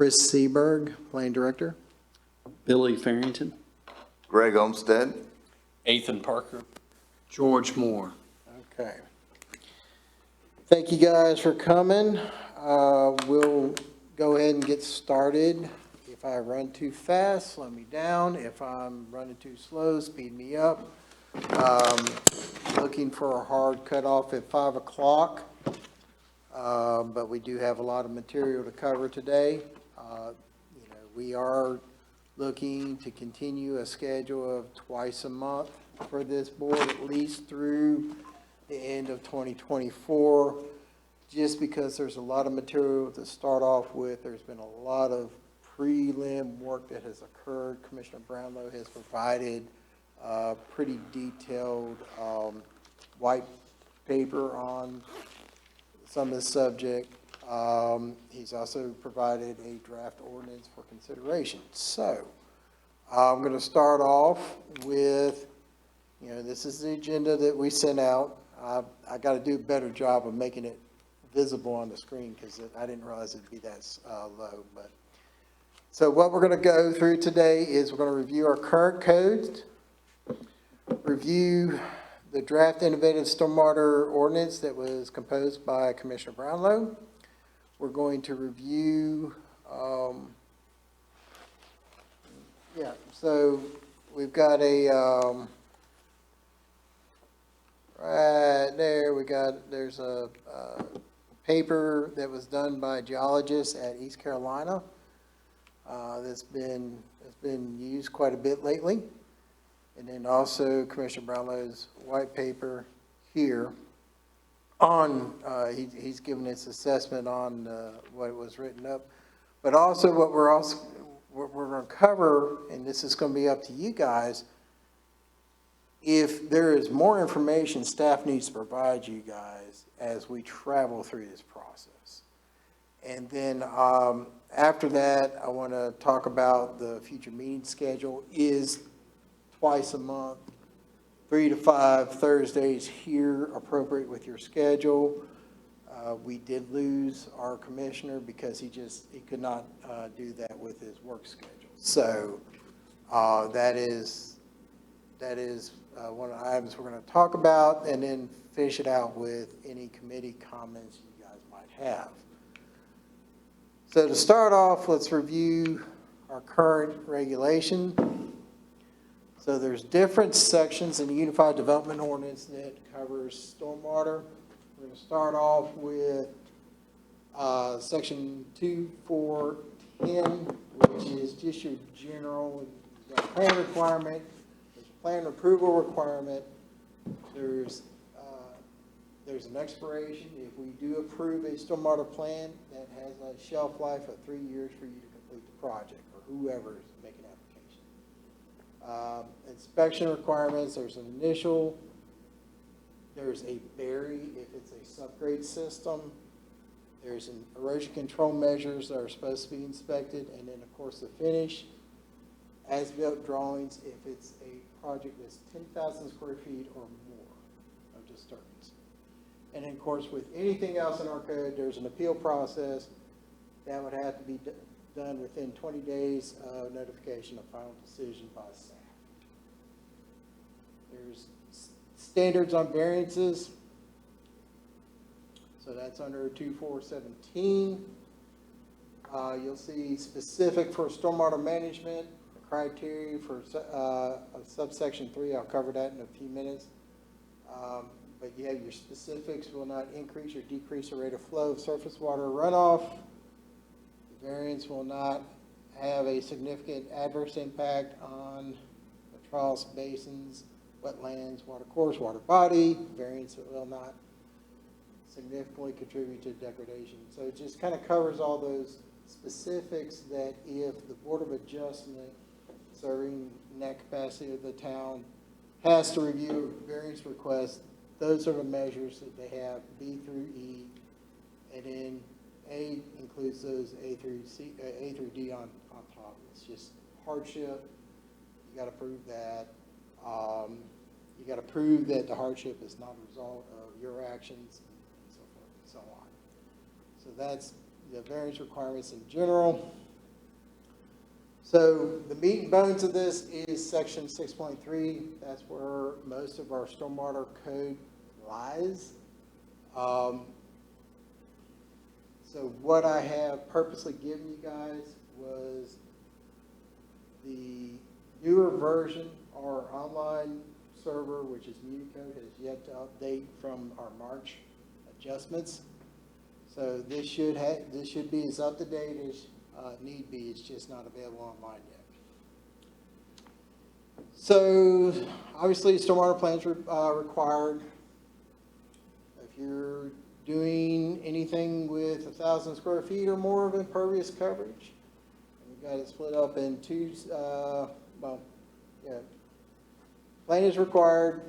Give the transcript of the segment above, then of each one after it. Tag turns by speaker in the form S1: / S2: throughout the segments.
S1: Chris Seberg, Planning Director.
S2: Billy Farrington.
S3: Greg Olmsted.
S4: Ethan Parker.
S5: George Moore.
S1: Okay. Thank you guys for coming. We'll go ahead and get started. If I run too fast, slow me down. If I'm running too slow, speed me up. Looking for a hard cutoff at 5 o'clock. But we do have a lot of material to cover today. We are looking to continue a schedule of twice a month for this board, at least through the end of 2024, just because there's a lot of material to start off with. There's been a lot of prelim work that has occurred. Commissioner Brownlow has provided pretty detailed white paper on some of the subject. He's also provided a draft ordinance for consideration. So I'm going to start off with, this is the agenda that we sent out. I got to do a better job of making it visible on the screen because I didn't realize it'd be that low. But so what we're going to go through today is we're going to review our current codes, review the draft innovative stormwater ordinance that was composed by Commissioner Brownlow. We're going to review, so we've got right there, there's a paper that was done by geologists at East Carolina that's been used quite a bit lately. And then also Commissioner Brownlow's white paper here on, he's given his assessment on what was written up. But also what we're going to cover, and this is going to be up to you guys, if there is more information staff needs to provide you guys as we travel through this process. And then after that, I want to talk about the future meeting schedule. Is twice a month, 3 to 5 Thursdays here appropriate with your schedule? We did lose our commissioner because he could not do that with his work schedule. So that is one of the items we're going to talk about, and then finish it out with any committee comments you guys might have. So to start off, let's review our current regulation. So there's different sections in the Unified Development Ordinance that covers stormwater. We're going to start off with section 2410, which is just your general plan requirement. There's a plan approval requirement. There's an expiration. If we do approve a stormwater plan, that has a shelf life of 3 years for you to complete the project, or whoever is making application. Inspection requirements, there's an initial, there's a berry if it's a subgrade system, there's an erosion control measures that are supposed to be inspected, and then of course the finish, as-built drawings if it's a project that's 10,000 square feet or more of disturbance. And then of course with anything else in our code, there's an appeal process that would have to be done within 20 days of notification of final decision by staff. There's standards on variances. So that's under 2417. You'll see specific for stormwater management, the criteria for subsection 3. I'll cover that in a few minutes. But you have your specifics will not increase or decrease the rate of flow of surface water runoff. The variance will not have a significant adverse impact on the troughs, basins, wetlands, water course, water body. Variance will not significantly contribute to degradation. So it just kind of covers all those specifics that if the Board of Adjustment serving net capacity of the town has to review a variance request, those are the measures that they have, B through E, and then A includes those A through D on top. It's just hardship. You got to prove that. You got to prove that the hardship is not a result of your actions, and so forth and so on. So that's the variance requirements in general. So the meat and bones of this is section 6.3. That's where most of our stormwater code lies. So what I have purposely given you guys was the newer version. Our online server, which is Municode, has yet to update from our March adjustments. So this should be as up to date as need be. It's just not available online yet. So obviously, stormwater plans are required. If you're doing anything with 1,000 square feet or more of impervious coverage, we've got it split up in two. Plan is required.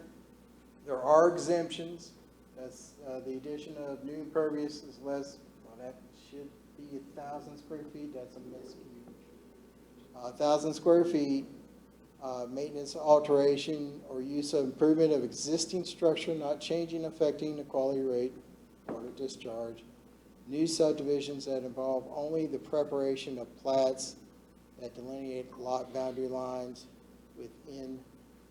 S1: There are exemptions. That's the addition of new impervious is less. Well, that should be 1,000 square feet. That's a miscue. 1,000 square feet. Maintenance, alteration, or use of improvement of existing structure not changing, affecting the quality rate, water discharge. New subdivisions that involve only the preparation of plats that delineate lot boundary lines within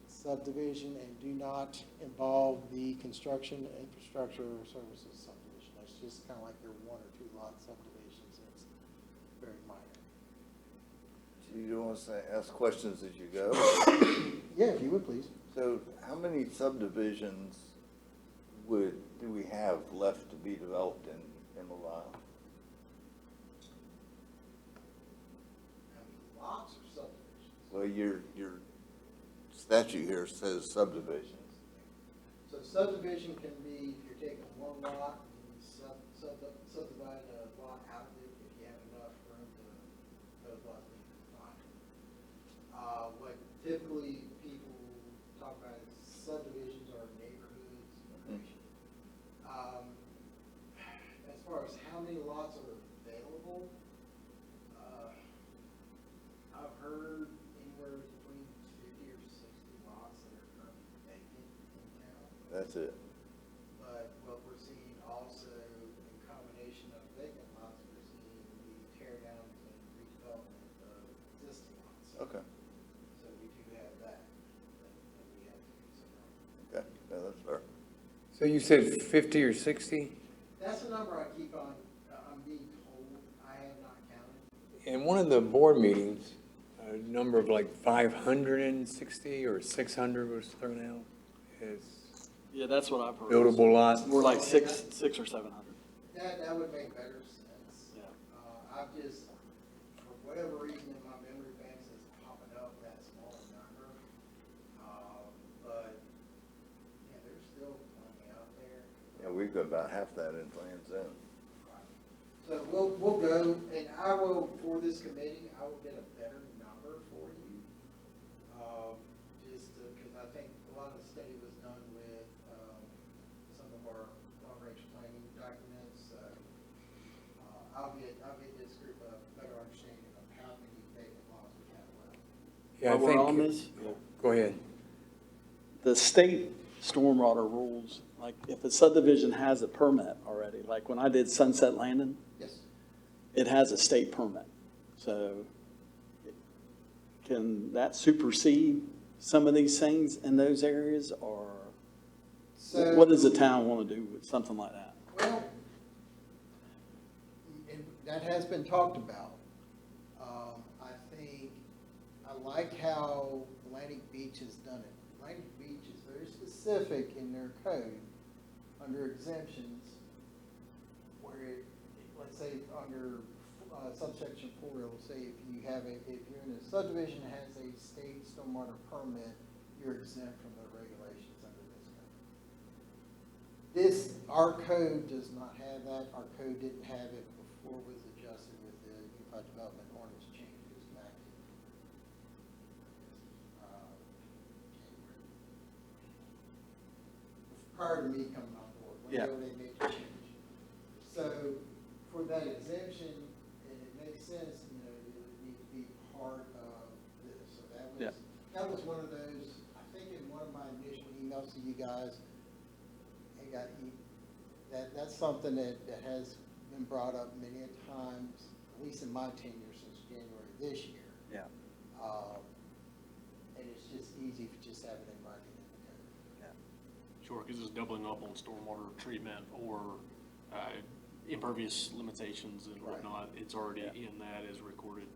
S1: subdivision and do not involve the construction, infrastructure, or services subdivision. That's just kind of like your 1 or 2 lot subdivisions. It's very minor.
S3: You don't want to ask questions as you go.
S1: Yeah, if you would, please.
S3: So how many subdivisions do we have left to be developed in Malala?
S1: Lots or subdivisions?
S3: Well, your statute here says subdivisions.
S1: So subdivision can be, if you're taking one lot, and subdivide a lot out of it if you have enough room to those lots being defined. What typically people talk about is subdivisions or neighborhoods. As far as how many lots are available, I've heard anywhere between 50 or 60 lots that are currently vacant in town.
S3: That's it.
S1: But what we're seeing also in combination of vacant lots, we're seeing the tear downs and redevelopment of existing lots.
S3: Okay.
S1: So we do have that we have to consider.
S3: Okay. No, that's fair.
S5: So you said 50 or 60?
S1: That's the number I keep on, I'm being told. I have not counted.
S5: In one of the board meetings, a number of like 560 or 600 was thrown out as
S2: Yeah, that's what I've heard.
S5: buildable lots.
S2: We're like six or 700.
S1: That would make better sense.
S2: Yeah.
S1: I've just, for whatever reason in my memory banks, it's popping up that small number. But, yeah, there's still plenty out there.
S3: Yeah, we've got about half that in Plan Zone.
S1: So we'll go, and I will, for this committee, I will get a better number for you. Just because I think a lot of the study was done with some of our long-range planning documents. I'll get this group a better understanding of how many vacant lots we have left.
S5: Yeah, I
S2: While we're on
S5: think,
S2: this,
S5: go ahead.
S2: the state stormwater rules, like if a subdivision has a permit already, like when I did Sunset Landing,
S1: Yes.
S2: it has a state permit. So can that supersede some of these things in those areas, or
S1: So.
S2: what does the town want to do with something like that?
S1: Well, that has been talked about. I think, I like how Atlantic Beach has done it. Atlantic Beach is very specific in their code, under exemptions, where it, let's say, under subsection 4, it'll say if you're in a subdivision that has a state stormwater permit, you're exempt from the regulations under this code. Our code does not have that. Our code didn't have it before it was adjusted with the Unified Development Ordinance changes back in January. Prior to me coming on board,
S2: Yeah.
S1: whenever they made the change. So for that exemption, and it makes sense, it would need to be part of this. So
S2: Yeah.
S1: that was one of those, I think in one of my initial emails to you guys, that's something that has been brought up many a times, at least in my tenure since January this year.
S2: Yeah.
S1: And it's just easy to just have it in writing in the code.
S4: Sure, because it's doubling up on stormwater treatment or impervious limitations and
S1: Right.
S4: whatnot. It's already
S2: Yeah.
S4: in that as recorded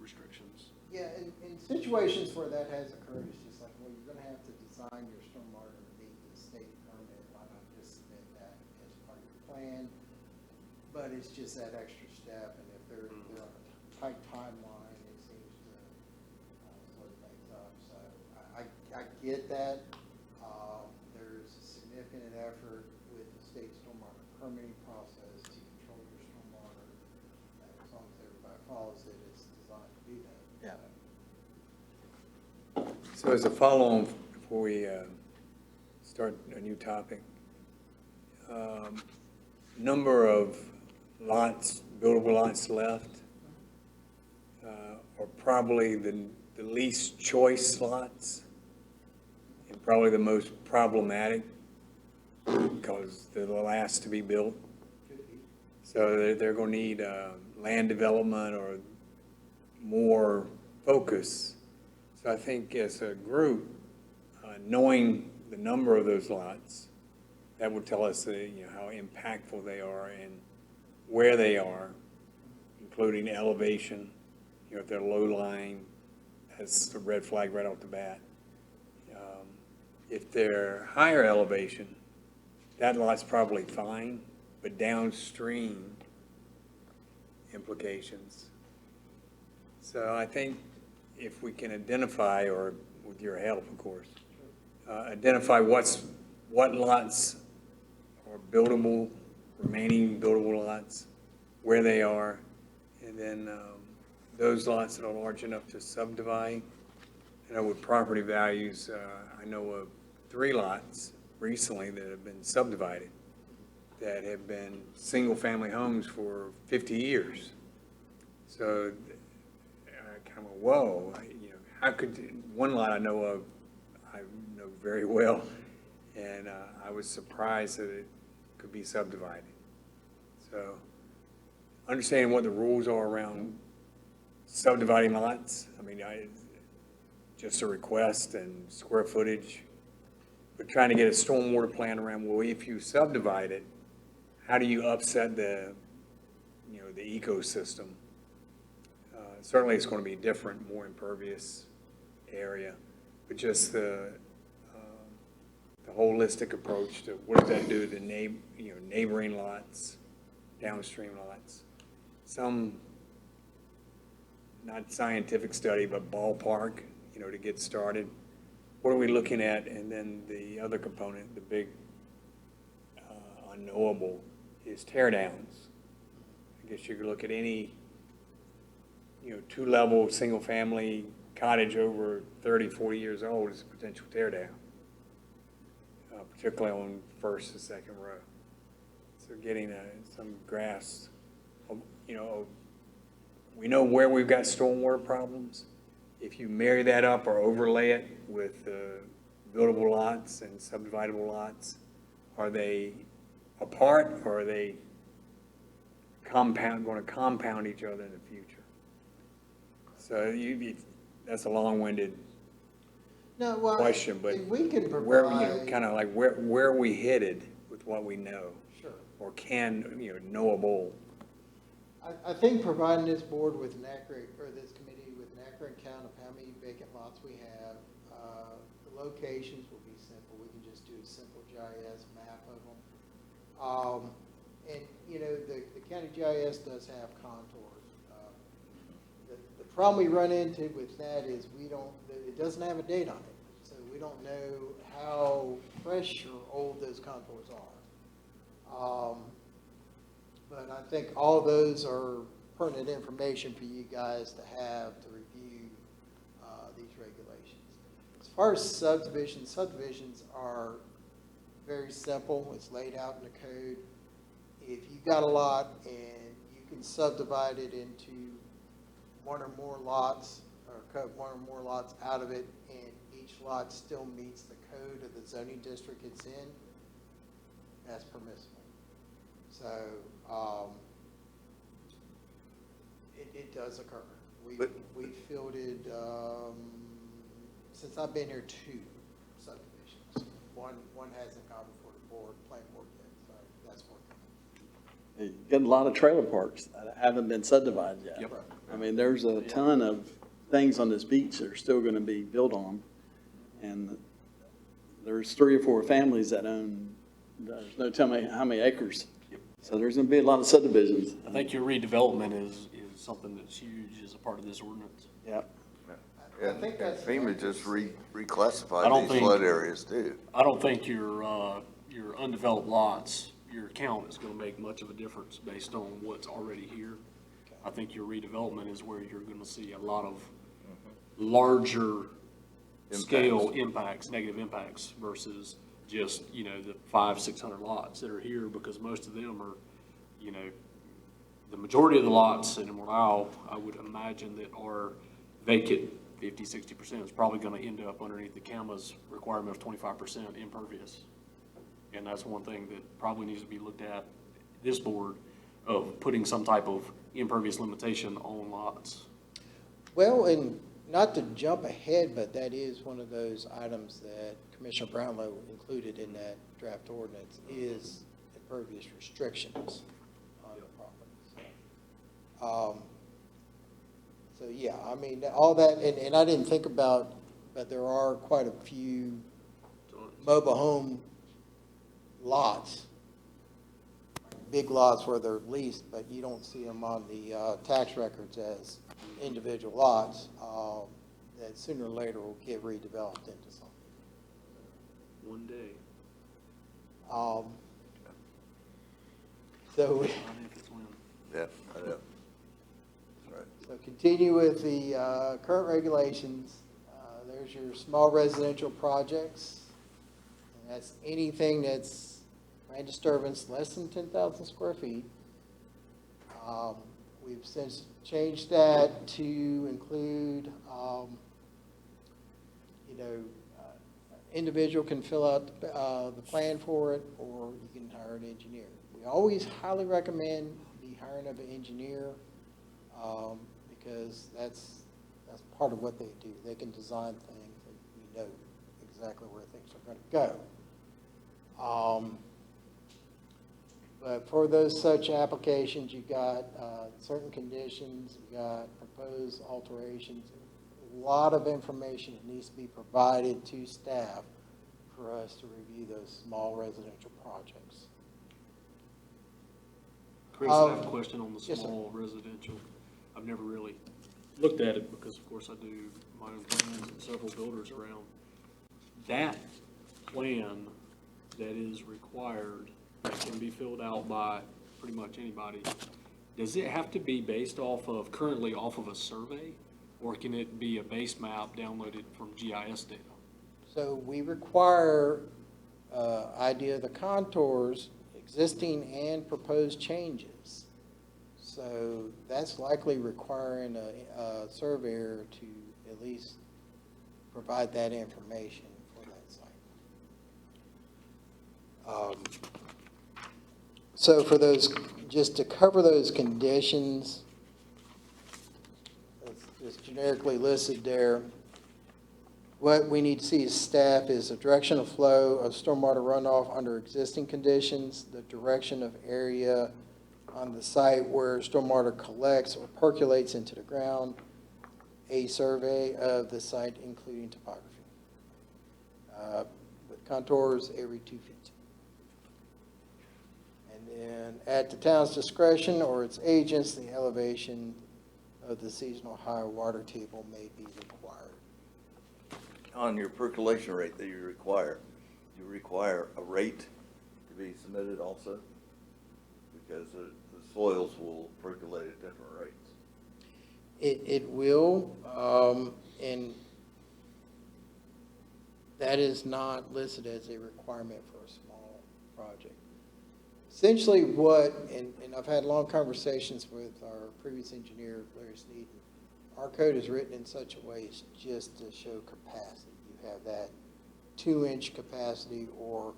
S4: restrictions.
S1: Yeah, in situations where that has occurred, it's just like, well, you're gonna have to design your stormwater to meet the state permit, why not just submit that as part of your plan? But it's just that extra step, and if they're on a tight timeline, it seems to slow things up, so I get that. There's a significant effort with the state stormwater permitting process to control your stormwater, and as long as everybody follows it, it's designed to do that.
S2: Yeah.
S5: So as a follow-on, before we start a new topic, number of lots, buildable lots left are probably the least choice lots and probably the most problematic because they're the last to be built. So they're going to need land development or more focus. So I think as a group, knowing the number of those lots, that would tell us how impactful they are and where they are, including elevation. If they're low-lying, that's the red flag right off the bat. If they're higher elevation, that lot's probably fine, but downstream implications. So I think if we can identify, or with your help, of course, identify what lots are buildable, remaining buildable lots, where they are, and then those lots that are large enough to subdivide. With property values, I know of 3 lots recently that have been subdivided that have been single-family homes for 50 years. So kind of, whoa, how could, one lot I know very well, and I was surprised that it could be subdivided. So understanding what the rules are around subdividing lots, just a request and square footage, but trying to get a stormwater plan around, well, if you subdivide it, how do you upset the ecosystem? Certainly it's going to be different, more impervious area, but just the holistic approach to what does that do to neighboring lots, downstream lots. Some, not scientific study, but ballpark, to get started. What are we looking at? And then the other component, the big unknowable, is tear downs. I guess you could look at any, 2-level, single-family cottage over 30, 40 years old as a potential tear down, particularly on first and second row. So getting some grasp, we know where we've got stormwater problems. If you marry that up or overlay it with buildable lots and subdividable lots, are they apart or are they going to compound each other in the future? So that's a long-winded
S1: No, well,
S5: question, but
S1: we can
S5: where,
S1: provide.
S5: kind of like where are we headed with what we know?
S1: Sure.
S5: Or knowable?
S1: I think providing this board with an accurate, or this committee with an accurate count of how many vacant lots we have, the locations will be simple. We can just do a simple GIS map of them. And, the county GIS does have contours. The problem we run into with that is it doesn't have a date on it. So we don't know how fresh or old those contours are. But I think all those are pertinent information for you guys to have to review these regulations. As far as subdivisions are very simple. It's laid out in the code. If you've got a lot and you can subdivide it into one or more lots, or cut one or more lots out of it, and each lot still meets the code of the zoning district it's in, that's permissible. So, it does occur. We,
S3: But-
S1: we fielded, since I've been here, 2 subdivisions. One hasn't gone before the board, planning board yet, so that's working.
S2: You get a lot of trailer parks that haven't been subdivided yet.
S4: Yep.
S2: I mean, there's a ton of things on this beach that are still gonna be built on. And there's 3 or 4 families that own, there's no telling how many acres. So there's gonna be a lot of subdivisions.
S4: I think your redevelopment is something that's huge as a part of this ordinance.
S2: Yep.
S1: I
S3: And
S1: think that's-
S3: FEMA just
S4: I don't
S3: reclassified these
S4: think-
S3: flood areas too.
S4: I don't think your undeveloped lots, your count is gonna make much of a difference based on what's already here. I think your redevelopment is where you're gonna see a lot of larger scale impacts, negative impacts versus just, you know, the 500-600 lots that are here, because most of them are, you know, the majority of the lots in Emerald Isle, I would imagine that are vacant, 50-60% is probably gonna end up underneath the CAMA's requirement of 25% impervious. And that's one thing that probably needs to be looked at, this board, of putting some type of impervious limitation on lots.
S1: Well, and not to jump ahead, but that is one of those items that Commissioner Brownlow included in that draft ordinance is impervious restrictions on the property. So, yeah, I mean, all that, and I didn't think about, but there are quite a few mobile home lots, big lots where they're leased, but you don't see them on the tax records as individual lots, that sooner or later will get redeveloped into something.
S4: One day.
S1: So,
S4: I think it's when.
S3: Yeah, I know. That's right.
S1: so continue with the current regulations. There's your small residential projects. And that's anything that's land disturbance less than 10,000 square feet. We've since changed that to include, you know, individual can fill out the plan for it, or you can hire an engineer. We always highly recommend the hiring of an engineer, because that's part of what they do. They can design things, and we know exactly where things are going to go. But for those such applications, you've got certain conditions, you've got proposed alterations, a lot of information that needs to be provided to staff for us to review those small residential projects.
S4: Chris, I have a question on the
S1: yes, sir.
S4: small residential. I've never really looked at it because, of course, I do my own plans and several builders around. That plan that is required, that can be filled out by pretty much anybody, does it have to be based currently off of a survey? Or can it be a base map downloaded from GIS data?
S1: So we require idea of the contours, existing and proposed changes. So that's likely requiring a surveyor to at least provide that information for that site. So for those, just to cover those conditions, it's generically listed there. What we need to see as staff is the direction of flow of stormwater runoff under existing conditions, the direction of area on the site where stormwater collects or percolates into the ground, a survey of the site including topography, with contours every 2 feet. And then at the town's discretion or its agents, the elevation of the seasonal high water table may be required.
S3: On your percolation rate that you require a rate to be submitted also? Because the soils will percolate at different rates.
S1: It will, and that is not listed as a requirement for a small project. Essentially and I've had long conversations with our previous engineer, Larry Sneeden. Our code is written in such a way it's just to show capacity. You have that 2-inch capacity, or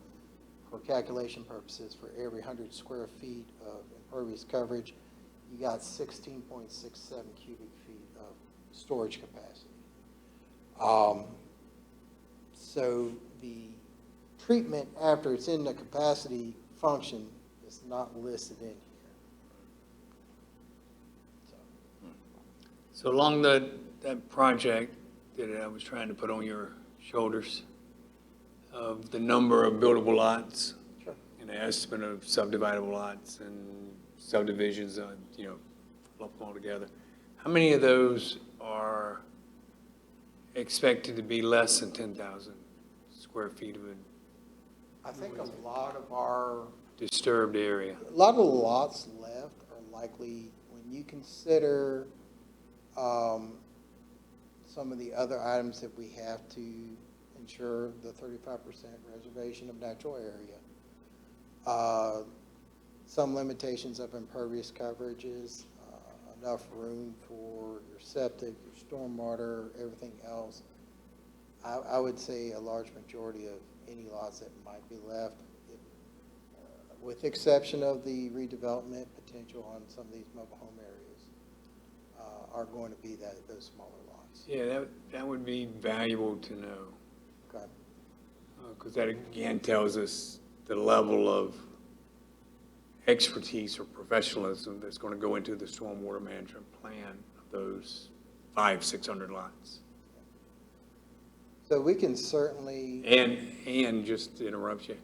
S1: for calculation purposes, for every 100 square feet of impervious coverage, you got 16.67 cubic feet of storage capacity. So the treatment after it's in the capacity function is not listed in here.
S5: So along that project that I was trying to put on your shoulders, of the number of buildable lots,
S1: Sure.
S5: and the estimate of subdividable lots and subdivisions, lump them all together, how many of those are expected to be less than 10,000 square feet of a
S1: I think a lot of our
S5: disturbed area?
S1: A lot of the lots left are likely, when you consider some of the other items that we have to ensure, the 35% reservation of natural area, some limitations of impervious coverages, enough room for your septic, your stormwater, everything else. I would say a large majority of any lots that might be left, with the exception of the redevelopment potential on some of these mobile home areas, are going to be those smaller lots.
S5: Yeah, that would be valuable to know,
S1: Okay.
S5: because that again tells us the level of expertise or professionalism that's going to go into the stormwater management plan of those 500-600 lots.
S1: So we can certainly,
S5: And just to interrupt you,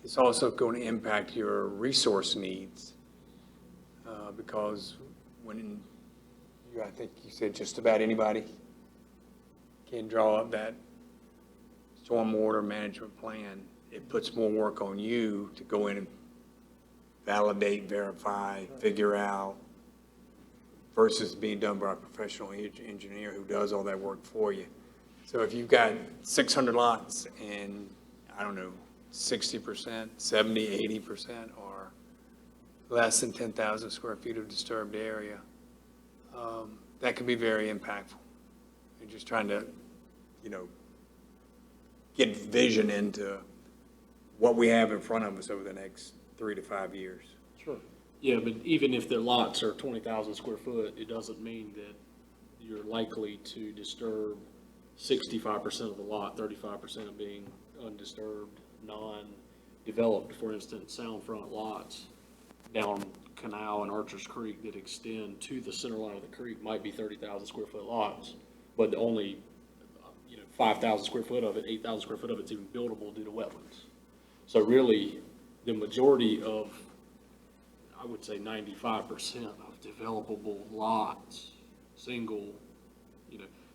S5: it's also going to impact your resource needs, because when I think you said just about anybody can draw up that stormwater management plan, it puts more work on you to go in and validate, verify, figure out, versus being done by a professional engineer who does all that work for you. So if you've got 600 lots and, I don't know, 60%, 70, 80% are less than 10,000 square feet of disturbed area, that can be very impactful. You're just trying to, get vision into what we have in front of us over the next 3 to 5 years.
S1: sure,
S4: Yeah, but even if the lots are 20,000 square foot, it doesn't mean that you're likely to disturb 65% of the lot, 35% of being undisturbed, non-developed. For instance, Soundfront lots down Canal and Archer's Creek that extend to the center line of the creek might be 30,000 square foot lots, but only, 5,000 square foot of it, 8,000 square foot of it's even buildable due to wetlands. So really, the majority of, I would say 95% of developable lots, single,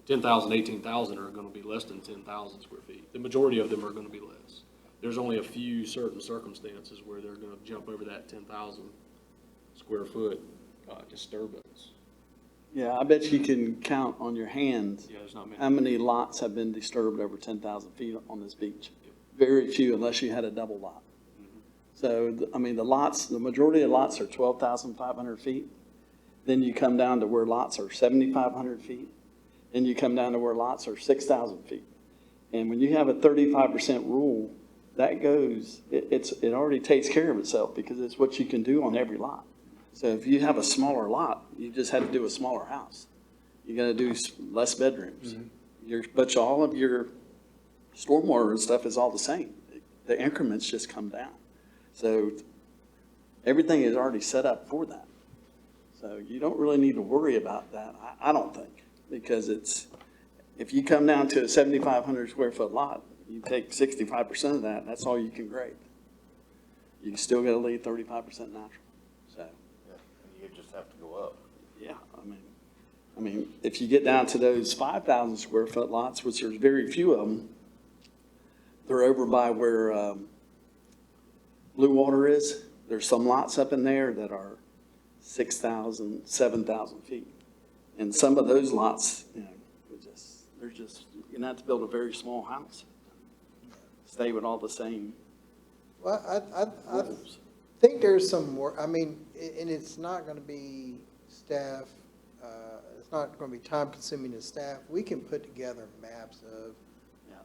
S4: 10,000, 18,000 are going to be less than 10,000 square feet. The majority of them are going to be less. There's only a few certain circumstances where they're going to jump over that 10,000 square foot disturbance.
S2: Yeah, I bet you can count on your hands
S4: Yeah, there's not many.
S2: how many lots have been disturbed over 10,000 feet on this beach. Very few, unless you had a double lot. So, the majority of lots are 12,500 feet. Then you come down to where lots are 7,500 feet. Then you come down to where lots are 6,000 feet. And when you have a 35% rule, that goes, it already takes care of itself because it's what you can do on every lot. So if you have a smaller lot, you just had to do a smaller house. You got to do less bedrooms. But all of your stormwater and stuff is all the same. The increments just come down. So everything is already set up for that. So you don't really need to worry about that, I don't think, because if you come down to a 7,500 square foot lot, you take 65% of that, that's all you can grade. You still got to leave 35% natural. So,
S3: Yeah, and you just have to go up.
S2: yeah, I mean, if you get down to those 5,000 square foot lots, which there's very few of them, they're over by where Blue Water is. There's some lots up in there that are 6,000, 7,000 feet. And some of those lots, they're just, you're gonna have to build a very small house. Stay with all the same
S1: well, I
S2: rules.
S1: think there's some more, and it's not gonna be staff, it's not gonna be time consuming to staff. We can put together maps of
S2: Yeah.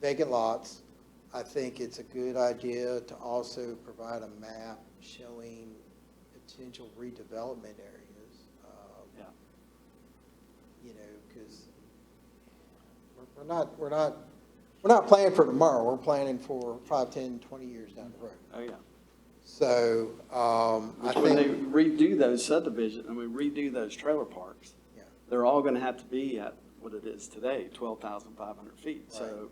S1: vacant lots. I think it's a good idea to also provide a map showing potential redevelopment areas.
S2: Yeah.
S1: you know, because we're not planning for tomorrow, we're planning for 5, 10, 20 years down the road.
S2: Oh, yeah.
S1: So, I
S2: Which when they
S1: think,
S2: redo those subdivisions, and we redo those trailer parks,
S1: Yeah.
S2: they're all gonna have to be at what it is today, 12,500 feet.
S1: Right.
S2: So,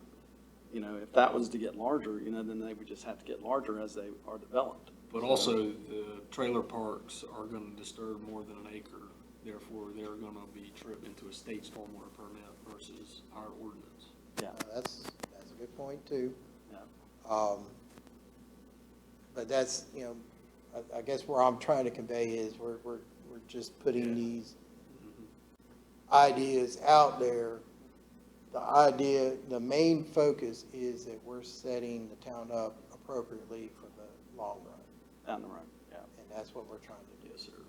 S2: you know, if that was to get larger, you know, then they would just have to get larger as they are developed.
S4: But also, the trailer parks are gonna disturb more than an acre, therefore, they're gonna be tripped into a state stormwater permit versus our ordinance.
S2: Yeah,
S1: that's a good point too.
S2: yeah.
S1: But that's, you know, I guess where I'm trying to convey is we're just putting these ideas out there. The main focus is that we're setting the town up appropriately for the long run,
S2: Down the road, yeah.
S1: and that's what we're trying to do.
S2: Yes, sir.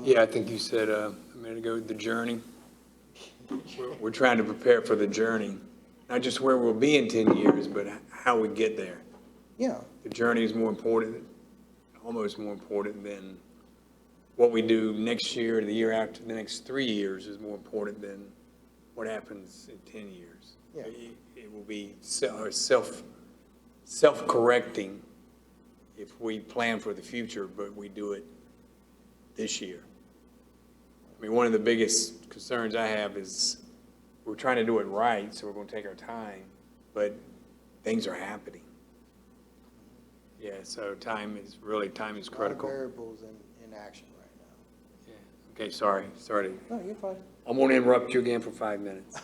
S5: Yeah, I think you said a minute ago, the journey. We're trying to prepare for the journey, not just where we'll be in 10 years, but how we get there.
S1: Yeah,
S5: The journey is more important, almost more important than what we do next year, the year after, the next 3 years is more important than what happens in 10 years.
S1: Yeah.
S5: It will be self-correcting if we plan for the future, but we do it this year. I mean, one of the biggest concerns I have is we're trying to do it right, so we're going to take our time, but things are happening. Yeah, so time is
S1: a lot of
S5: critical.
S1: variables in action right now.
S5: Yeah. Okay, sorry.
S1: No, you're fine.
S5: I'm going to interrupt you again for 5 minutes.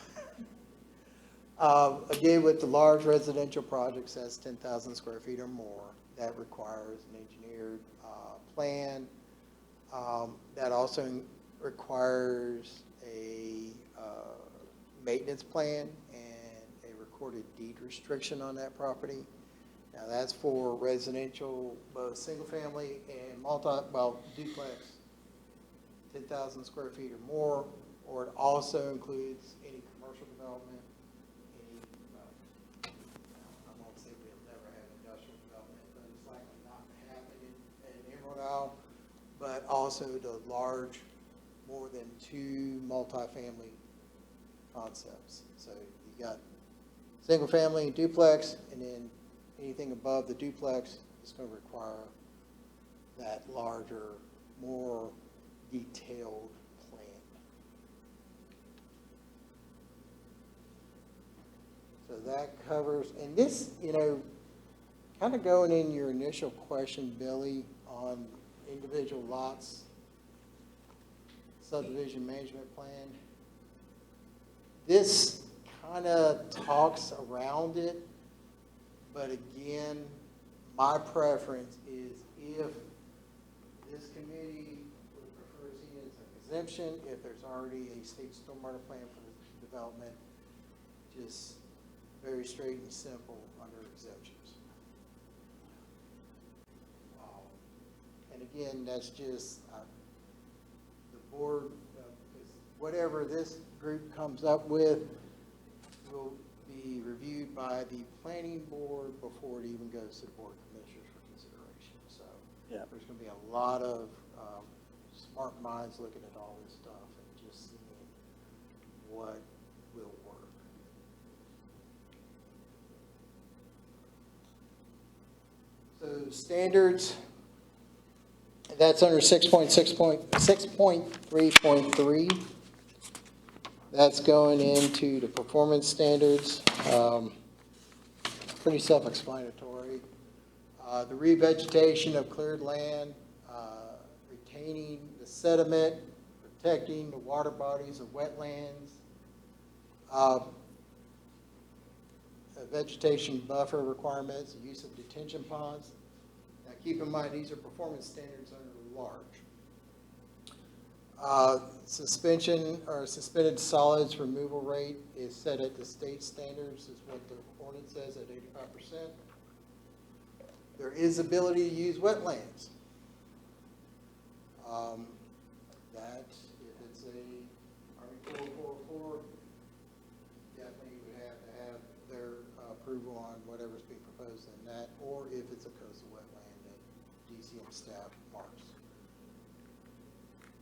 S1: Again, with the large residential projects, that's 10,000 square feet or more, that requires an engineered plan. That also requires a maintenance plan and a recorded deed restriction on that property. Now, that's for residential, both single-family and duplex, 10,000 square feet or more, or it also includes any commercial development, any, I won't say we'll never have industrial development, but it's likely not to happen in Emerald Isle, but also the large, more than 2 multifamily concepts. So you got single-family duplex, and then anything above the duplex is going to require that larger, more detailed plan. So that covers, and this, you know, kind of going in your initial question, Billy, on individual lots, subdivision management plan. This kind of talks around it, but again, my preference is if this committee would prefer seeing it as an exemption, if there's already a state stormwater plan for the development, just very straight and simple under exemptions. And again, that's just the board, whatever this group comes up with will be reviewed by the planning board before it even goes to the board of commissioners for consideration. So
S2: Yeah.
S1: there's going to be a lot of smart minds looking at all this stuff and just seeing what will work. So standards, that's under 6.3.3. That's going into the performance standards. Pretty self-explanatory. The revegetation of cleared land, retaining the sediment, protecting the water bodies of wetlands, a vegetation buffer requirements, the use of detention ponds. Now, keep in mind, these are performance standards under large. Suspension or suspended solids removal rate is set at the state standards, is what the ordinance says, at 85%. There is ability to use wetlands. That, if it's a Army Corps 404, definitely would have to have their approval on whatever's being proposed in that, or if it's a coastal wetland that DCM staff marks.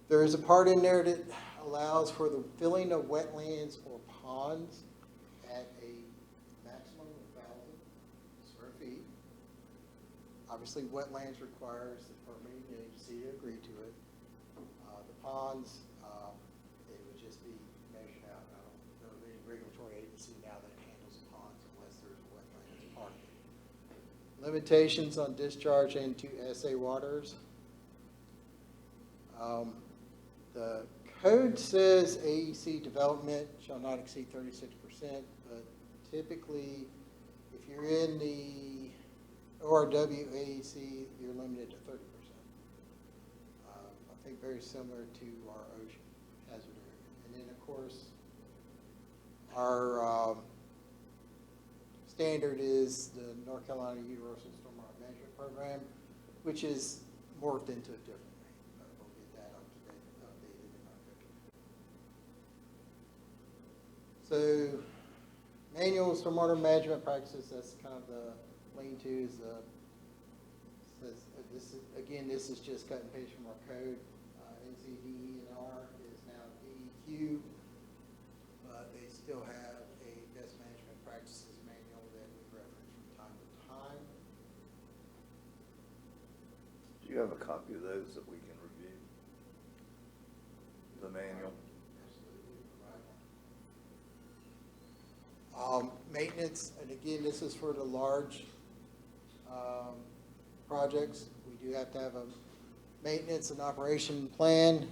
S1: There is a part in there that allows for the filling of wetlands or ponds at a maximum of 1,000 square feet. Obviously, wetlands requires the permitting agency to agree to it. The ponds, it would just be measured out. I don't know of any regulatory agency now that handles ponds unless there's a wetland as part of it. Limitations on discharge into SA waters. The code says AEC development shall not exceed 36%, but typically, if you're in the ORW AEC, you're limited to 30%. I think very similar to our ocean hazard area. And then, of course, our standard is the North Carolina Universal Stormwater Management Program, which is morphed into a different name. But we'll get that updated in our code. So, manual stormwater management practices, that's kind of the lean-to is says, this is just cut and paste from our code. NCDENR is now DEQ, but they still have a best management practices manual that we reference from time to time.
S3: Do you have a copy of those that we can review? The manual?
S1: Absolutely. Maintenance, and again, this is for the large projects. We do have to have a maintenance and operation plan,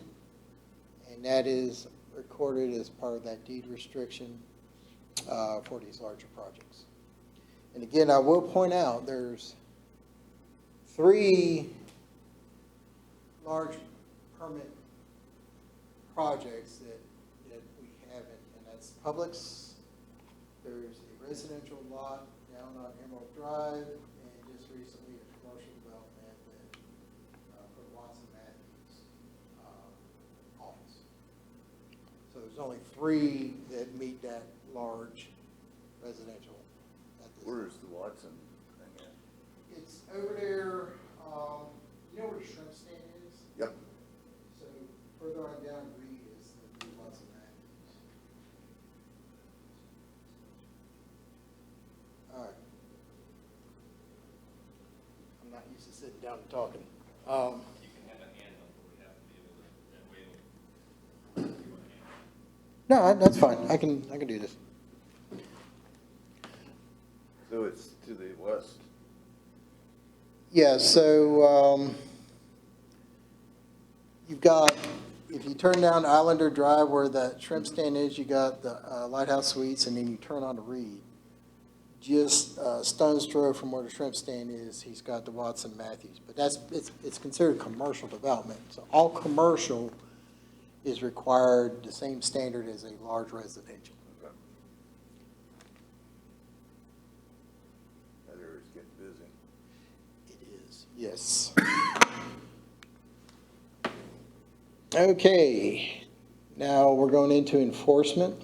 S1: and that is recorded as part of that deed restriction for these larger projects. And again, I will point out, there's 3 large permit projects that we have, and that's Publix. There's a residential lot down on Emerald Drive, and just recently a commercial development that for Watson Matthews office. So there's only 3 that meet that large residential at this.
S3: Where is the Watson thing at?
S1: It's over there, you know where the shrimp stand is?
S3: Yep.
S1: So further on down Reed is the Watson Matthews. All right. I'm not used to sitting down and talking.
S6: You can have a hand up, but we have to be able to, that way
S1: No, that's fine. I can do this.
S3: So it's to the west.
S1: Yeah, so you've got, if you turn down Islander Drive where the shrimp stand is, you got the Lighthouse Suites, and then you turn on to Reed. Just stone's throw from where the shrimp stand is, he's got the Watson Matthews. But it's considered commercial development. So all commercial is required the same standard as a large residential.
S3: Okay. That area's getting busy.
S1: It is, yes. Okay, now we're going into enforcement.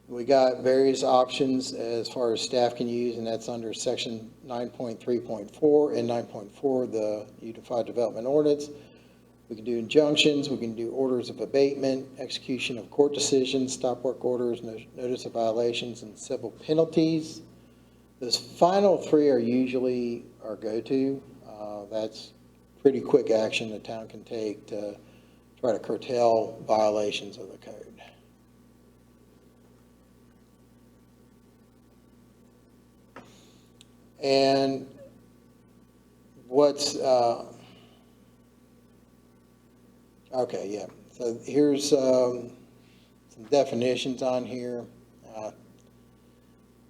S1: We got various options as far as staff can use, and that's under section 9.3.4 and 9.4 of the Unified Development Ordinance. We can do injunctions, we can do orders of abatement, execution of court decisions, stop work orders, notice of violations, and civil penalties. Those final 3 are usually our go-to. That's pretty quick action the town can take to try to curtail violations of the code. And what's, okay, yeah. So here's some definitions on here.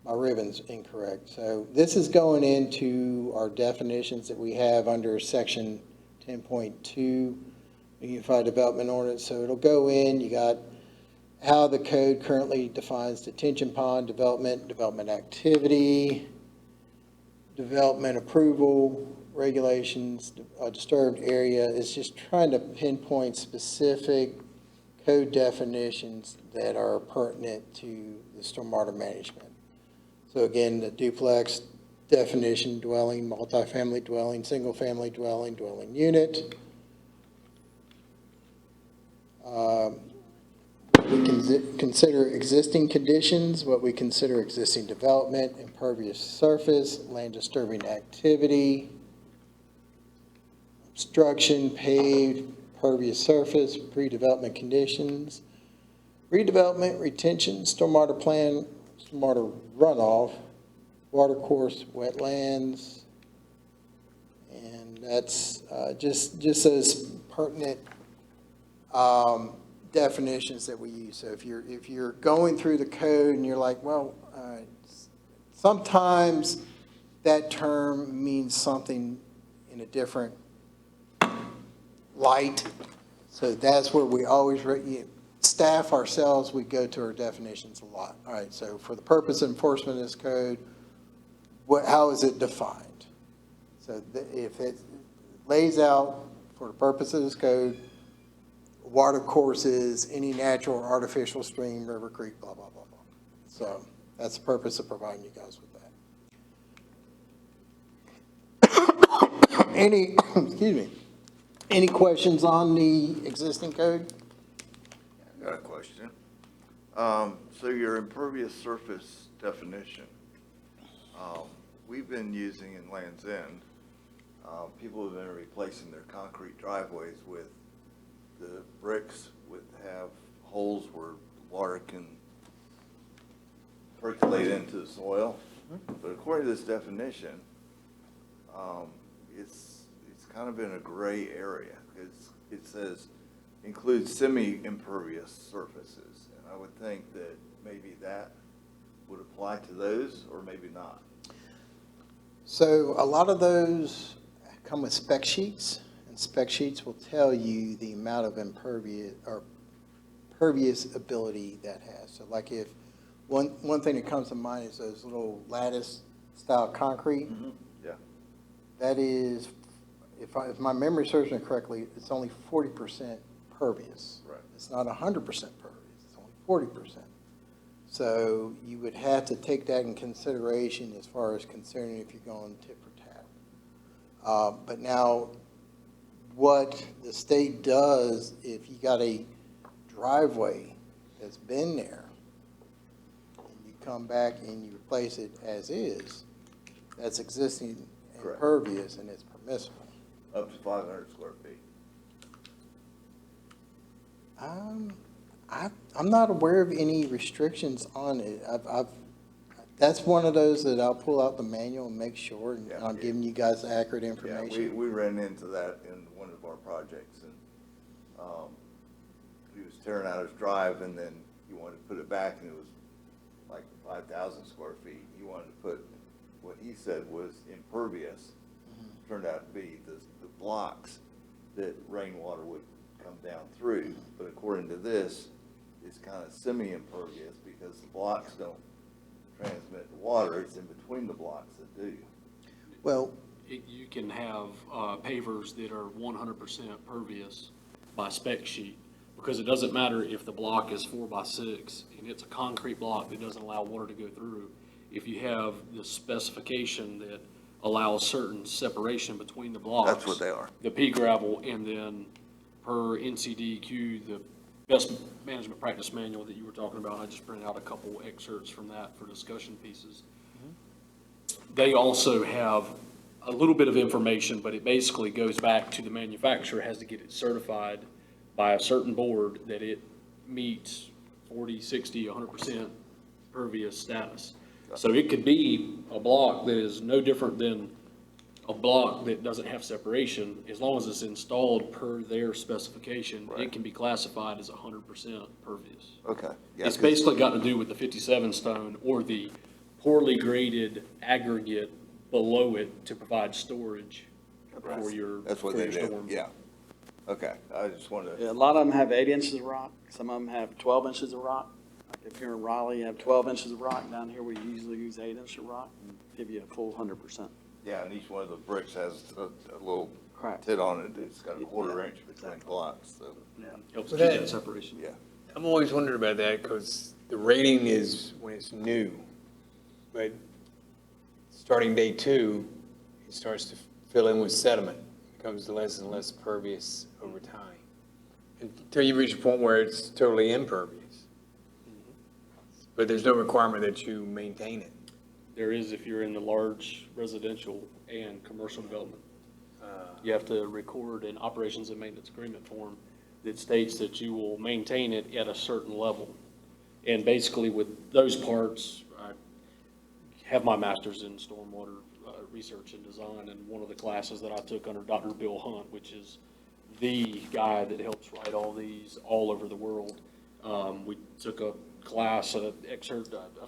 S1: My ribbon's incorrect. So this is going into our definitions that we have under section 10.2, Unified Development Ordinance. So it'll go in, you got how the code currently defines detention pond development, development activity, development approval, regulations, disturbed area. It's just trying to pinpoint specific code definitions that are pertinent to the stormwater management. So again, the duplex definition, dwelling, multifamily dwelling, single-family dwelling, dwelling unit. We can consider existing conditions, what we consider existing development, impervious surface, land disturbing activity, obstruction, paved, pervious surface, pre-development conditions, redevelopment, retention, stormwater plan, stormwater runoff, water course, wetlands, and that's just those pertinent definitions that we use. So if you're going through the code and you're like, well, sometimes that term means something in a different light. So that's where we always, staff ourselves, we go to our definitions a lot. All right, so for the purpose of enforcement of this code, how is it defined? So if it lays out for the purpose of this code, water courses, any natural or artificial stream, river, creek, blah, blah, blah, blah. So that's the purpose of providing you guys with that. Excuse me, any questions on the existing code?
S3: I got a question. So your impervious surface definition, we've been using in Land's End, people have been replacing their concrete driveways with the bricks have holes where water can percolate into the soil. But according to this definition, it's kind of in a gray area. It says includes semi-impervious surfaces. And I would think that maybe that would apply to those or maybe not.
S1: So a lot of those come with spec sheets, and spec sheets will tell you the amount of impervious or pervious ability that has. So like if, one thing that comes to mind is those little lattice style concrete.
S3: Yeah.
S1: That is, if my memory serves me correctly, it's only 40% pervious.
S3: Right.
S1: It's not 100% pervious, it's only 40%. So you would have to take that in consideration as far as considering if you're going tit for tat. But now, what the state does, if you got a driveway that's been there, and you come back and you replace it as is, that's existing
S3: Correct.
S1: impervious and it's permissible.
S3: Up to 500 square feet.
S1: I'm not aware of any restrictions on it. That's one of those that I'll pull out the manual and make sure, and
S3: Yeah.
S1: I'm giving you guys accurate
S3: Yeah,
S1: information.
S3: we ran into that in one of our projects, and he was tearing out his drive, and then he wanted to put it back, and it was like 5,000 square feet. He wanted to put what he said was impervious. Turned out to be the blocks that rainwater would come down through. But according to this, it's kind of semi-impervious because the blocks don't transmit the water. It's in between the blocks that do.
S1: Well,
S4: You can have pavers that are 100% pervious by spec sheet, because it doesn't matter if the block is 4x6 and it's a concrete block that doesn't allow water to go through. If you have the specification that allows certain separation between the blocks.
S3: That's what they are.
S4: The pea gravel, and then per NCDQ, the best management practice manual that you were talking about, I just printed out a couple excerpts from that for discussion pieces. They also have a little bit of information, but it basically goes back to the manufacturer has to get it certified by a certain board that it meets 40, 60, 100% pervious status. So it could be a block that is no different than a block that doesn't have separation. As long as it's installed per their specification,
S3: Right.
S4: it can be classified as 100% pervious.
S3: Okay. Yeah,
S4: It's
S3: 'cause-
S4: basically got to do with the 57 stone or the poorly graded aggregate below it to provide storage for your,
S3: That's what
S4: for
S3: they
S4: your
S3: do,
S4: storm.
S3: yeah. Okay, I just wanted
S2: Yeah,
S3: to,
S2: a lot of them have 8 inches of rock, some of them have 12 inches of rock. Like if you're in Raleigh, you have 12 inches of rock. Down here, we usually use 8 inches of rock and give you a full 100%.
S3: yeah, and each one of the bricks has a little
S2: Correct.
S3: tit on it. It's got a quarter
S2: Yeah,
S3: inch between
S2: exactly.
S3: blocks, so,
S4: Helps
S5: Well,
S4: keep
S5: that-
S4: that separation.
S3: yeah.
S5: I'm always wondering about that because the rating is when it's new. But starting day 2, it starts to fill in with sediment, becomes less and less pervious over time. until you reach a point where it's totally impervious. But there's no requirement that you maintain it.
S4: There is if you're in the large residential and commercial development. You have to record an operations and maintenance agreement form that states that you will maintain it at a certain level. And basically with those parts, I have my master's in stormwater research and design, and one of the classes that I took under Dr. Bill Hunt, which is the guy that helps write all these all over the world. We took a class, a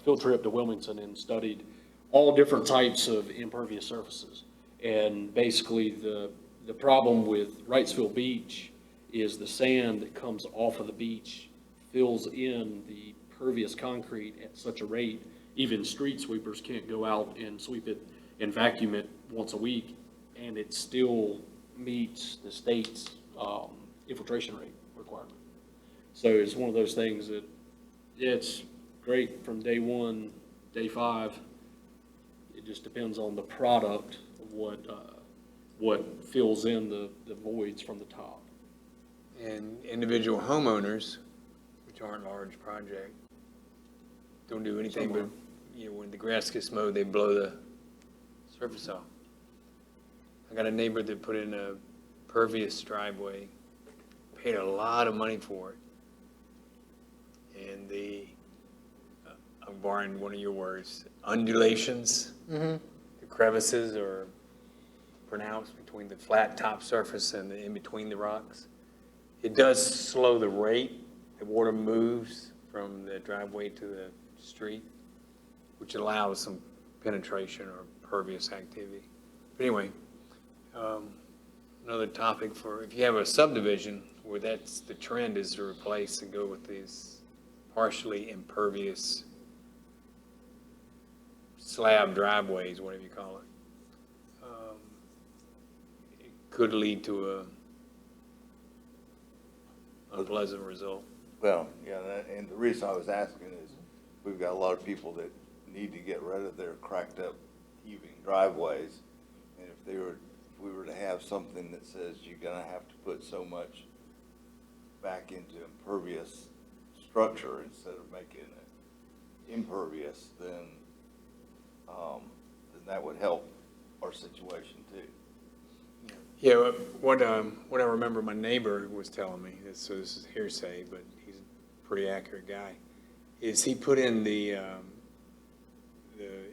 S4: field trip to Wilmington and studied all different types of impervious surfaces. And basically the problem with Wrightsville Beach is the sand that comes off of the beach fills in the pervious concrete at such a rate, even street sweepers can't go out and sweep it and vacuum it once a week, and it still meets the state's infiltration rate requirement. So it's one of those things that it's great from day one, day 5. It just depends on the product of what fills in the voids from the top.
S5: And individual homeowners, which aren't large project, don't do anything but, you know, when the grass gets mowed, they blow the surface off. I got a neighbor that put in a pervious driveway, paid a lot of money for it. And I'm borrowing one of your words, undulations, the crevices are pronounced between the flat top surface and in between the rocks. It does slow the rate the water moves from the driveway to the street, which allows some penetration or pervious activity. But anyway, another topic for, if you have a subdivision where that's the trend is to replace and go with these partially impervious slab driveways, whatever you call it, it could lead to a unpleasant result.
S3: Well, yeah, and the reason I was asking is, we've got a lot of people that need to get rid of their cracked up heaving driveways. And if we were to have something that says you're gonna have to put so much back into impervious structure instead of making it impervious, then that would help our situation too.
S5: Yeah, what I remember my neighbor was telling me, so this is hearsay, but he's a pretty accurate guy, is he put in the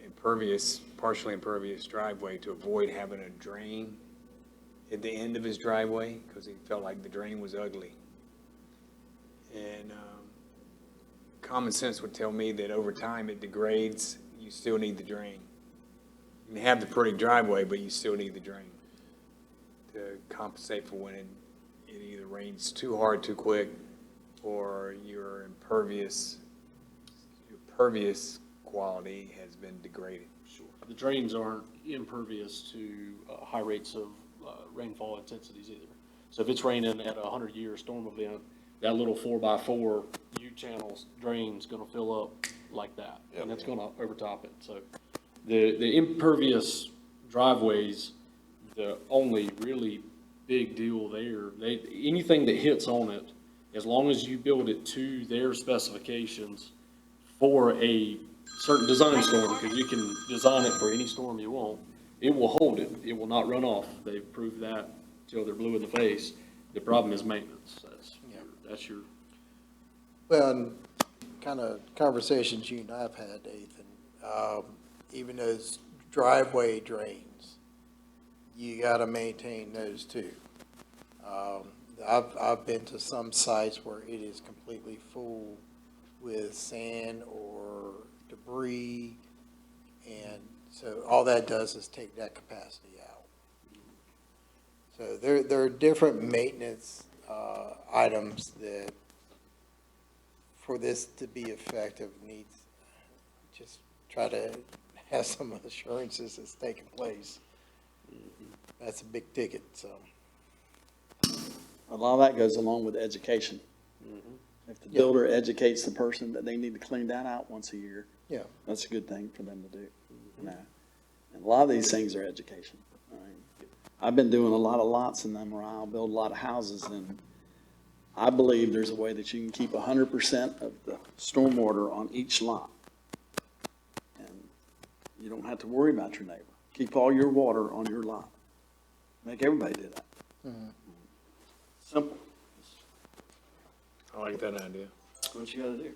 S5: impervious, partially impervious driveway to avoid having a drain at the end of his driveway, because he felt like the drain was ugly. And common sense would tell me that over time it degrades, you still need the drain. You can have the pretty driveway, but you still need the drain to compensate for when it either rains too hard, too quick, or your pervious quality has been degraded.
S4: Sure. The drains aren't impervious to high rates of rainfall intensities either. So if it's raining at a 100-year storm event, that little 4x4 U-channel drain's gonna fill up like that, and that's gonna overtop it. So the impervious driveways, the only really big deal there, anything that hits on it, as long as you build it to their specifications for a certain design storm, because you can design it for any storm you want, it will hold it. It will not run off. They've proved that till they're blue in the face. The problem is maintenance. That's your.
S1: Well, and kind of conversations you and I've had, Ethan, even those driveway drains, you got to maintain those too. I've been to some sites where it is completely full with sand or debris, and so all that does is take that capacity out. So there are different maintenance items that, for this to be effective, needs, just try to have some assurances that's taking place. That's a big ticket, so.
S2: A lot of that goes along with education. If the builder educates the person that they need to clean that out once a year,
S1: Yeah.
S2: that's a good thing for them to do. You know? And a lot of these things are education. I mean, I've been doing a lot of lots in them where I'll build a lot of houses, and I believe there's a way that you can keep 100% of the stormwater on each lot. And you don't have to worry about your neighbor. Keep all your water on your lot. Make everybody do that. Simple.
S5: I like that idea.
S2: That's what you gotta do.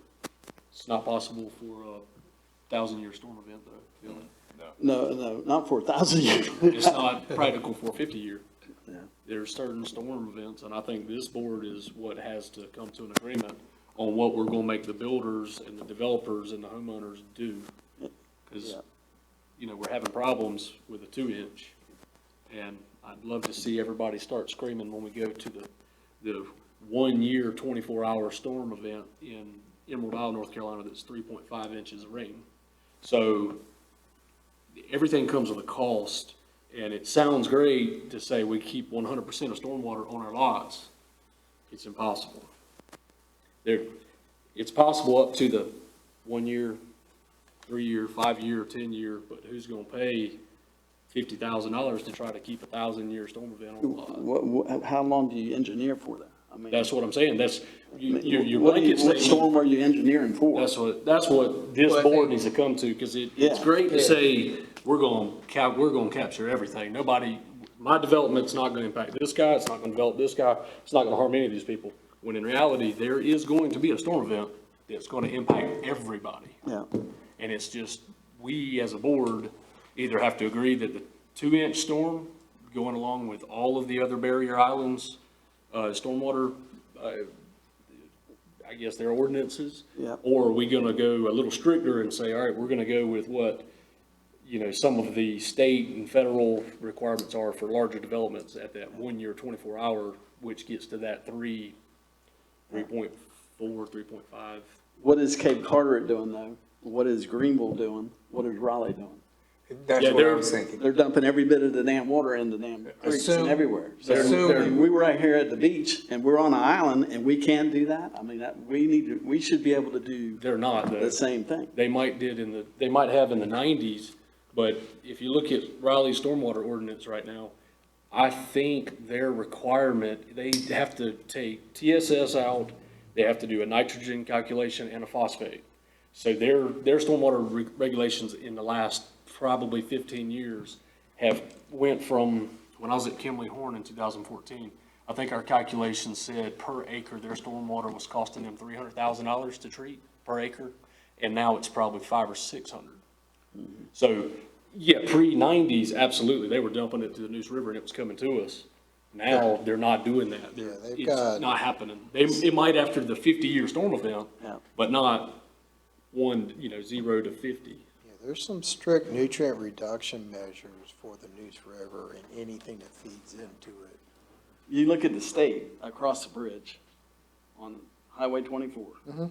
S4: It's not possible for a 1,000-year storm event, though. Really.
S2: No, not for 1,000 years.
S4: It's not practical for a 50-year.
S2: Yeah.
S4: There's certain storm events, and I think this board is what has to come to an agreement on what we're gonna make the builders and the developers and the homeowners do. Because,
S2: Yeah.
S4: you know, we're having problems with a 2-inch. And I'd love to see everybody start screaming when we go to the 1-year, 24-hour storm event in Emerald Isle, North Carolina, that's 3.5 inches of rain. So everything comes with a cost, and it sounds great to say we keep 100% of stormwater on our lots. It's impossible. It's possible up to the 1-year, 3-year, 5-year, 10-year, but who's gonna pay $50,000 to try to keep a 1,000-year storm event on a lot?
S2: How long do you engineer for that? I mean,
S4: That's what I'm saying. That's, your
S2: what
S4: blanket
S2: storm
S4: statement.
S2: are you engineering for?
S4: That's what this
S5: Well, I
S4: board
S5: think-
S4: needs to come to, because it's
S2: Yeah.
S4: great to say, we're gonna capture everything. Nobody, my development's not gonna impact this guy, it's not gonna develop this guy, it's not gonna harm any of these people. When in reality, there is going to be a storm event that's gonna impact everybody.
S2: Yeah.
S4: And it's just, we as a board either have to agree that the 2-inch storm, going along with all of the other barrier islands, stormwater, I guess their ordinances.
S2: Yeah.
S4: Or are we gonna go a little stricter and say, all right, we're gonna go with what, you know, some of the state and federal requirements are for larger developments at that 1-year, 24-hour, which gets to that 3.4, 3.5.
S2: What is Cape Carteret doing though? What is Greenville doing? What is Raleigh doing?
S5: That's
S4: Yeah,
S5: what I
S4: they're-
S5: was thinking.
S2: They're dumping every bit of the damn water into damn creeks and
S5: Assume-
S2: everywhere. So
S5: assume-
S2: we were out here at the beach and we're on an island and we can't do that? I mean, we should be able to do
S4: They're not, though.
S2: the same thing.
S4: They might have in the 90s, but if you look at Raleigh's stormwater ordinance right now, I think their requirement, they have to take TSS out, they have to do a nitrogen calculation and a phosphate. So their stormwater regulations in the last probably 15 years have went from, when I was at Kimley Horn in 2014, I think our calculations said per acre, their stormwater was costing them $300,000 to treat per acre, and now it's probably $500 or $600. So, yeah, pre-90s, absolutely, they were dumping it to the Neuse River and it was coming to us. Now, they're not doing that.
S1: Yeah, they've
S4: It's
S1: got-
S4: not happening. It might after the 50-year storm event,
S2: Yeah.
S4: but not 0 to 50.
S1: Yeah, there's some strict nutrient reduction measures for the Neuse River and anything that feeds into it.
S2: You look at the state across the bridge on Highway 24.
S1: Mhm.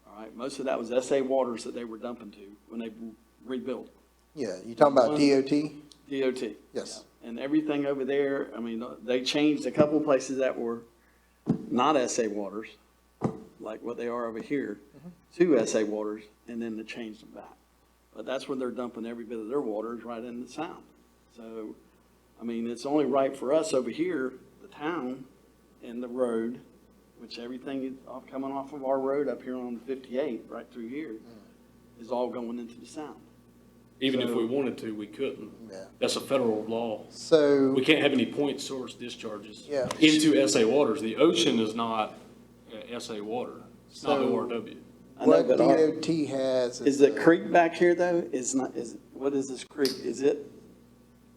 S2: All right, most of that was SA Waters that they were dumping to when they rebuilt.
S1: Yeah, you talking about DOT?
S2: DOT.
S1: Yes.
S2: Yeah. And everything over there, I mean, they changed a couple places that were not SA Waters, like what they are over here, to SA Waters, and then they changed them back. But that's where they're dumping every bit of their water is right in the sound. So, I mean, it's only right for us over here, the town and the road, which everything is coming off of our road up here on 58, right through here, is all going into the sound.
S4: Even if
S2: So-
S4: we wanted to, we couldn't.
S1: Yeah.
S4: That's a federal law.
S1: So,
S4: We can't have any point source discharges
S1: Yeah.
S4: into SA waters. The ocean is not SA water. It's not
S1: So-
S4: ORW.
S2: I know,
S1: what
S2: but our-
S1: DOT has
S2: Is the creek back here though, what is this creek? Is it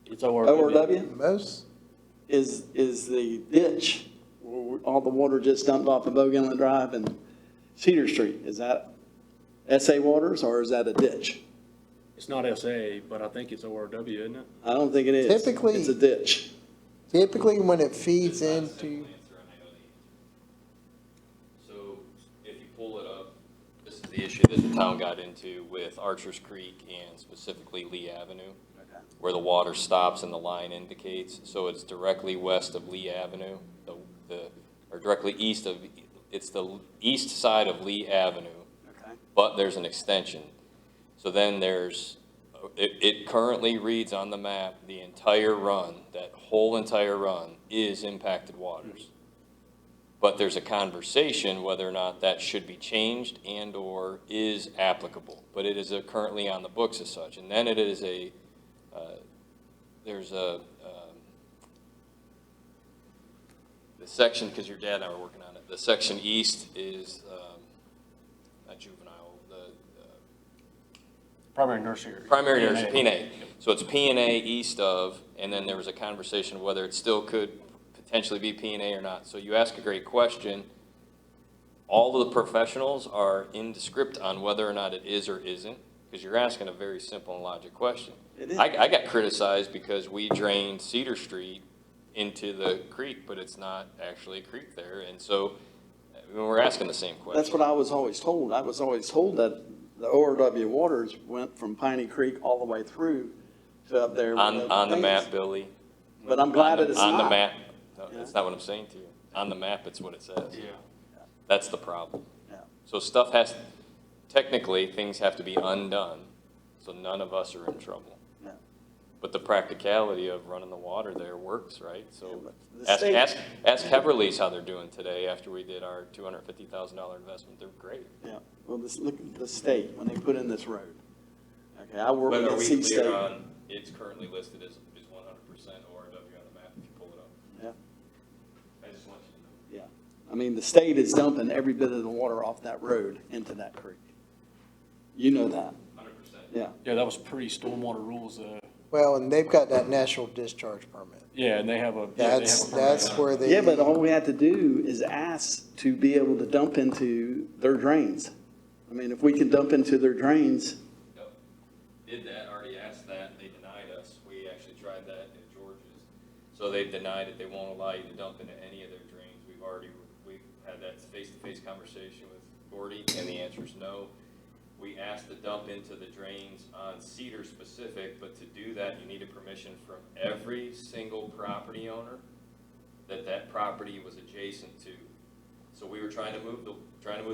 S4: It's ORW.
S2: ORW?
S1: most,
S2: Is the ditch, where all the water just dumped off of Bogan Drive and Cedar Street, is that SA Waters or is that a ditch?
S4: It's not SA, but I think it's ORW, isn't it?
S2: I don't think it is.
S1: Typically-
S2: It's a ditch.
S1: typically when it feeds
S6: There's not a
S1: into,
S6: simple answer, I know the answer. So if you pull it up, this is the issue that the town got into with Archer's Creek and specifically Lee Avenue, where the water stops and the line indicates. So it's directly west of Lee Avenue, or directly east of, it's the east side of Lee Avenue,
S2: Okay.
S6: but there's an extension. So then it currently reads on the map, the entire run, that whole entire run is impacted waters. but there's a conversation whether or not that should be changed and/or is applicable. But it is currently on the books as such. And then it is there's the section, because your dad and I were working on it, the section east is, not juvenile, the
S4: Primary nursery.
S6: primary nursery,
S4: P&A.
S6: P&A. So it's P&A east of, and then there was a conversation of whether it still could potentially be P&A or not. So you ask a great question. All of the professionals are indescript on whether or not it is or isn't, because you're asking a very simple and logical question.
S2: It is.
S6: I got criticized because we drained Cedar Street into the creek, but it's not actually a creek there. And so we're asking the same question.
S2: That's what I was always told. I was always told that the ORW waters went from Piney Creek all the way through to up there.
S6: On the
S2: things.
S6: map, Billy.
S2: But I'm glad that it's
S6: On the
S2: not.
S6: map. No,
S2: Yeah.
S6: that's not what I'm saying to you. On the map, it's what it says.
S4: Yeah.
S6: That's the problem.
S2: Yeah.
S6: So technically, things have to be undone, so none of us are in trouble.
S2: Yeah.
S6: But the practicality of running the water there works, right?
S2: Yeah,
S6: So
S2: but the state-
S6: ask Heverly's how they're doing today after we did our $250,000 investment. They're great.
S2: Yeah, well, look at the state, when they put in this road. Okay, I work
S6: But
S2: with
S6: are
S2: the
S6: we
S2: Sea
S6: clear
S2: State.
S6: on, it's currently listed as 100% ORW on the map if you pull it up?
S2: Yeah,
S6: I just want you to know.
S2: yeah. I mean, the state is dumping every bit of the water off that road into that creek. You know that,
S6: 100%.
S2: yeah.
S4: Yeah, that was pre-stormwater rules.
S1: Well, and they've got that national discharge permit.
S4: Yeah, and they have a. yeah, they have a permit.
S1: That's where they.
S2: Yeah, but all we have to do is ask to be able to dump into their drains. I mean, if we can dump into their drains,
S6: Yep. Did that, already asked that, they denied us. We actually tried that at George's. So they've denied it, they won't allow you to dump into any of their drains. We've had that face-to-face conversation with Gordy, and the answer is no. We asked to dump into the drains on Cedar specific, but to do that, you needed permission from every single property owner that property was adjacent to. So we were trying to move the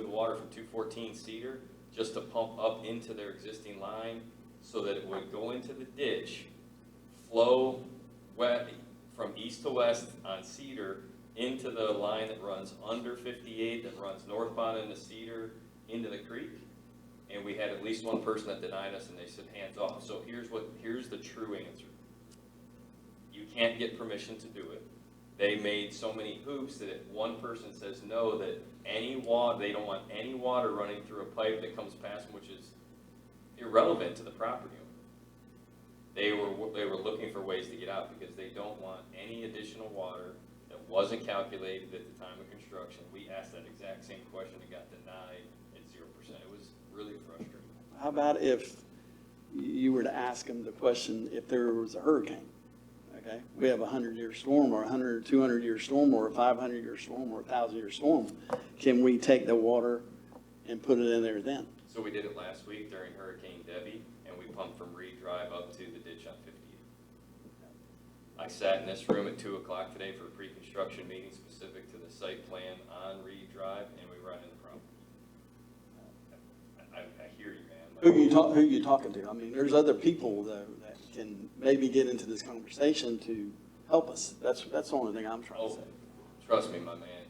S6: water from 214 Cedar just to pump up into their existing line so that it would go into the ditch, flow wet from east to west on Cedar into the line that runs under 58, that runs northbound into Cedar, into the creek. And we had at least one person that denied us, and they said, hands off. So here's the true answer. You can't get permission to do it. They made so many hoops that if one person says no, that they don't want any water running through a pipe that comes past them, which is irrelevant to the property owner. They were looking for ways to get out because they don't want any additional water that wasn't calculated at the time of construction. We asked that exact same question and got denied at 0%. It was really frustrating.
S2: how about if you were to ask them the question, if there was a hurricane? Okay, we have a 100-year storm or a 100 or 200-year storm or a 500-year storm or a 1,000-year storm. Can we take the water and put it in there then?
S6: So we did it last week during Hurricane Debbie, and we pumped from Reed Drive up to the ditch on 58. I sat in this room at 2 o'clock today for a pre-construction meeting specific to the site plan on Reed Drive, and we run into problems. I hear you, man.
S2: Who you talking to? I mean, there's other people though that can maybe get into this conversation to help us. That's the only thing I'm trying to
S6: Oh,
S2: say.
S6: trust me, my man.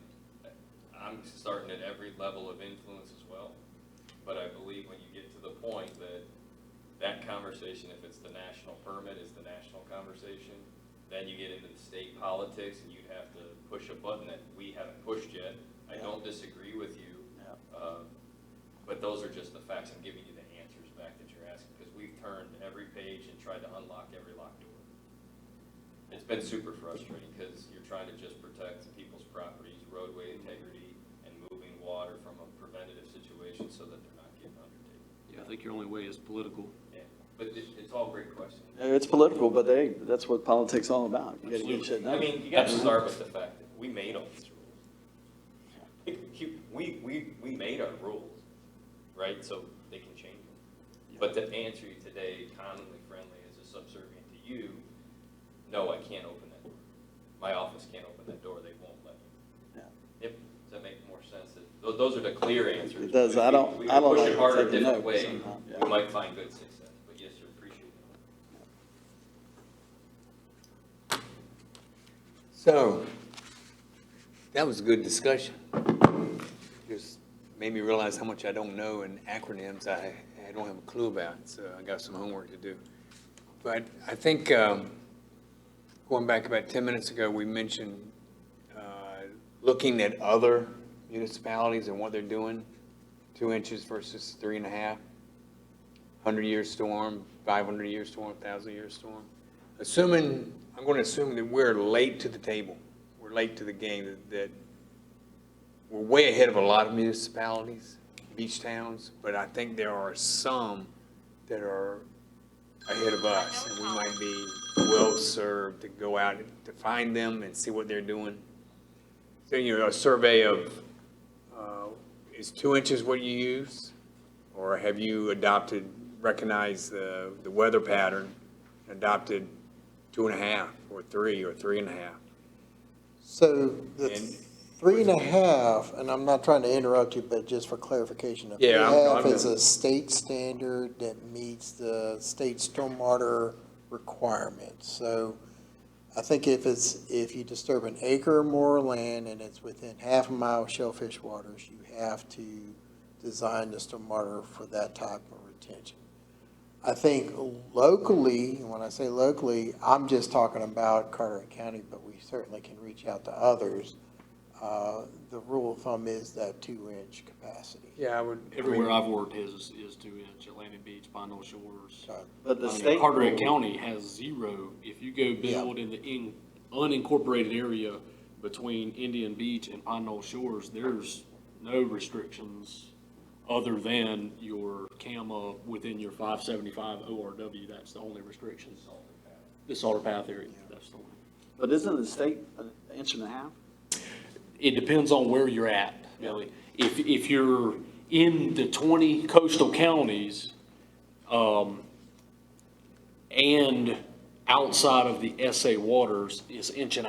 S6: I'm starting at every level of influence as well. But I believe when you get to the point that conversation, if it's the national permit, is the national conversation, then you get into the state politics and you'd have to push a button that we haven't pushed yet. I don't disagree with you.
S2: Yeah.
S6: But those are just the facts. I'm giving you the answers back that you're asking because we've turned every page and tried to unlock every locked door. It's been super frustrating because you're trying to just protect people's properties, roadway integrity, and moving water from a preventative situation so that they're not getting undertaken.
S4: Yeah, I think your only way is political.
S6: Yeah, but it's all great questions.
S2: It's political, but that's what politics is all about. You gotta get shit done.
S6: I mean, you got to start with the fact that we made all these rules. We made our rules, right? So they can change them. But to answer you today, commonly friendly as a subservient to you, no, I can't open that door. My office can't open that door. They won't let me.
S2: Yeah.
S6: Yep. Does that make more sense? Those are the clear answers.
S2: It does.
S6: If
S2: I don't
S6: we
S2: like
S6: push
S2: to
S6: it harder a
S2: take a
S6: different
S2: note
S6: way,
S2: sometimes, yeah.
S6: we might find good success. But yes, sir, appreciate it.
S5: So, That was a good discussion. Just made me realize how much I don't know in acronyms I don't have a clue about, so I got some homework to do. But I think, going back about 10 minutes ago, we mentioned looking at other municipalities and what they're doing, 2 inches versus 3.5, 100-year storm, 500-year storm, 1,000-year storm. Assuming, I'm going to assume that we're late to the table. We're late to the game, that we're way ahead of a lot of municipalities, beach towns, but I think there are some that are ahead of us, and we might be well-served to go out to find them and see what they're doing. So, a survey of, is 2 inches what you use? Or have you recognized the weather pattern, adopted 2.5, or 3, or 3.5?
S1: So the
S5: And-
S1: 3.5, and I'm not trying to interrupt you, but just for clarification, a
S5: Yeah, I'm
S1: 3.5 is
S5: done.
S1: a state standard that meets the state stormwater requirements. So I think if you disturb an acre or more of land and it's within half a mile of shellfish waters, you have to design the stormwater for that type of retention. I think locally, and when I say locally, I'm just talking about Carteret County, but we certainly can reach out to others. The rule of thumb is that 2-inch capacity.
S5: Yeah, I would.
S4: Everywhere I've worked is 2-inch, Atlantic Beach, Pine Knoll Shores.
S2: But the
S4: I mean,
S2: state.
S4: Carteret County has 0. If you go build in the unincorporated area between Indian Beach and Pine Knoll Shores, there's no restrictions other than your CAMA within your 575 ORW. That's the only restriction. The Salter Path area, that's the one.
S2: But isn't the state an inch and a half?
S4: It depends on where you're at, Billy. If you're in the 20 coastal counties, and outside of the SA waters is 1.5 inches.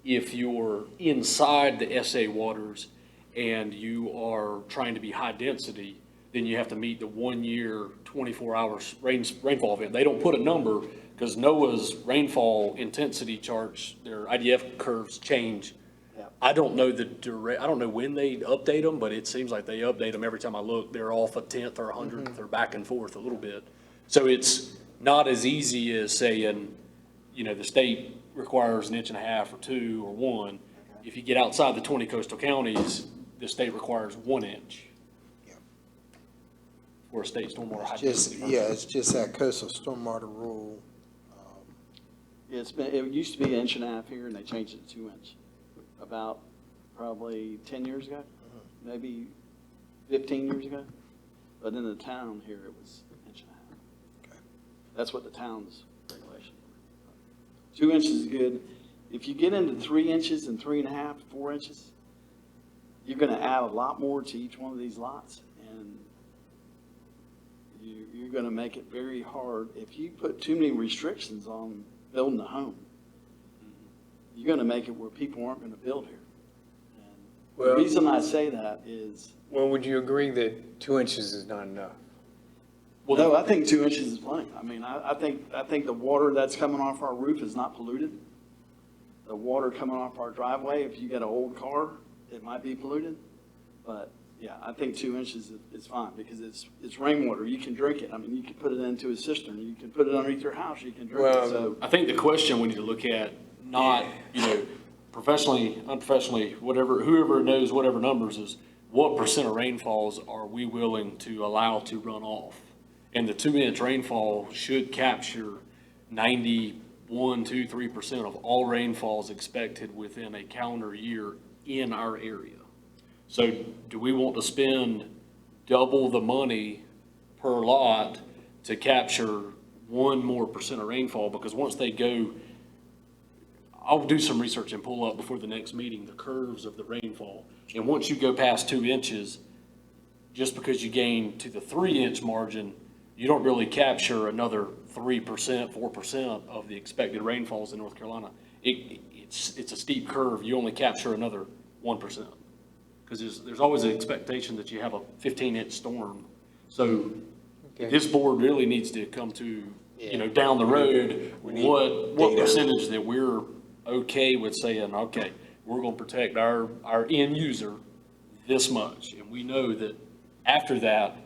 S4: If you're inside the SA waters and you are trying to be high density, then you have to meet the 1-year, 24-hour rainfall event. They don't put a number because NOAA's rainfall intensity charts, their IDF curves change.
S2: Yeah.
S4: I don't know I don't know when they update them, but it seems like they update them every time I look. They're off a 10th or 100th or back and forth a little bit. So it's not as easy as saying, the state requires 1.5 inches or 2 or 1. If you get outside the 20 coastal counties, the state requires 1 inch for a state stormwater high density.
S1: It's just that coastal stormwater rule.
S2: It used to be 1.5 inches here, and they changed it to 2 inch about probably 10 years ago, maybe 15 years ago. But in the town here, it was 1.5 inches.
S1: Okay.
S2: That's what the town's regulation. 2 inches is good. If you get into 3 inches and 3.5, 4 inches, you're gonna add a lot more to each one of these lots, and you're gonna make it very hard. If you put too many restrictions on building a home, you're gonna make it where people aren't gonna build here. And the
S5: Well-
S2: reason I say that is,
S5: Well, would you agree that 2 inches is not enough?
S4: Well,
S2: no, I think 2 inches is plenty. I mean, I think the water that's coming off our roof is not polluted. The water coming off our driveway, if you got an old car, it might be polluted. But yeah, I think 2 inches is fine because it's rainwater. You can drink it. I mean, you can put it into a cistern. You can put it underneath your house. You can drink
S5: Well,
S2: it. So
S4: I think the question we need to look at, not, professionally, unprofessionally, whoever knows whatever numbers is, what percent of rainfalls are we willing to allow to run off? And the 2-inch rainfall should capture 91, 2, 3% of all rainfalls expected within a calendar year in our area. So do we want to spend double the money per lot to capture 1 more percent of rainfall? Because once they go, I'll do some research and pull up before the next meeting the curves of the rainfall. And once you go past 2 inches, just because you gain to the 3-inch margin, you don't really capture another 3%, 4% of the expected rainfalls in North Carolina. It's a steep curve. You only capture another 1%. Because there's always an expectation that you have a 15-inch storm. So
S5: Okay.
S4: this board really needs to come to, down the road,
S5: we need
S4: what
S5: data.
S4: percentage that we're okay with saying, okay, we're gonna protect our end user this much. And we know that after that,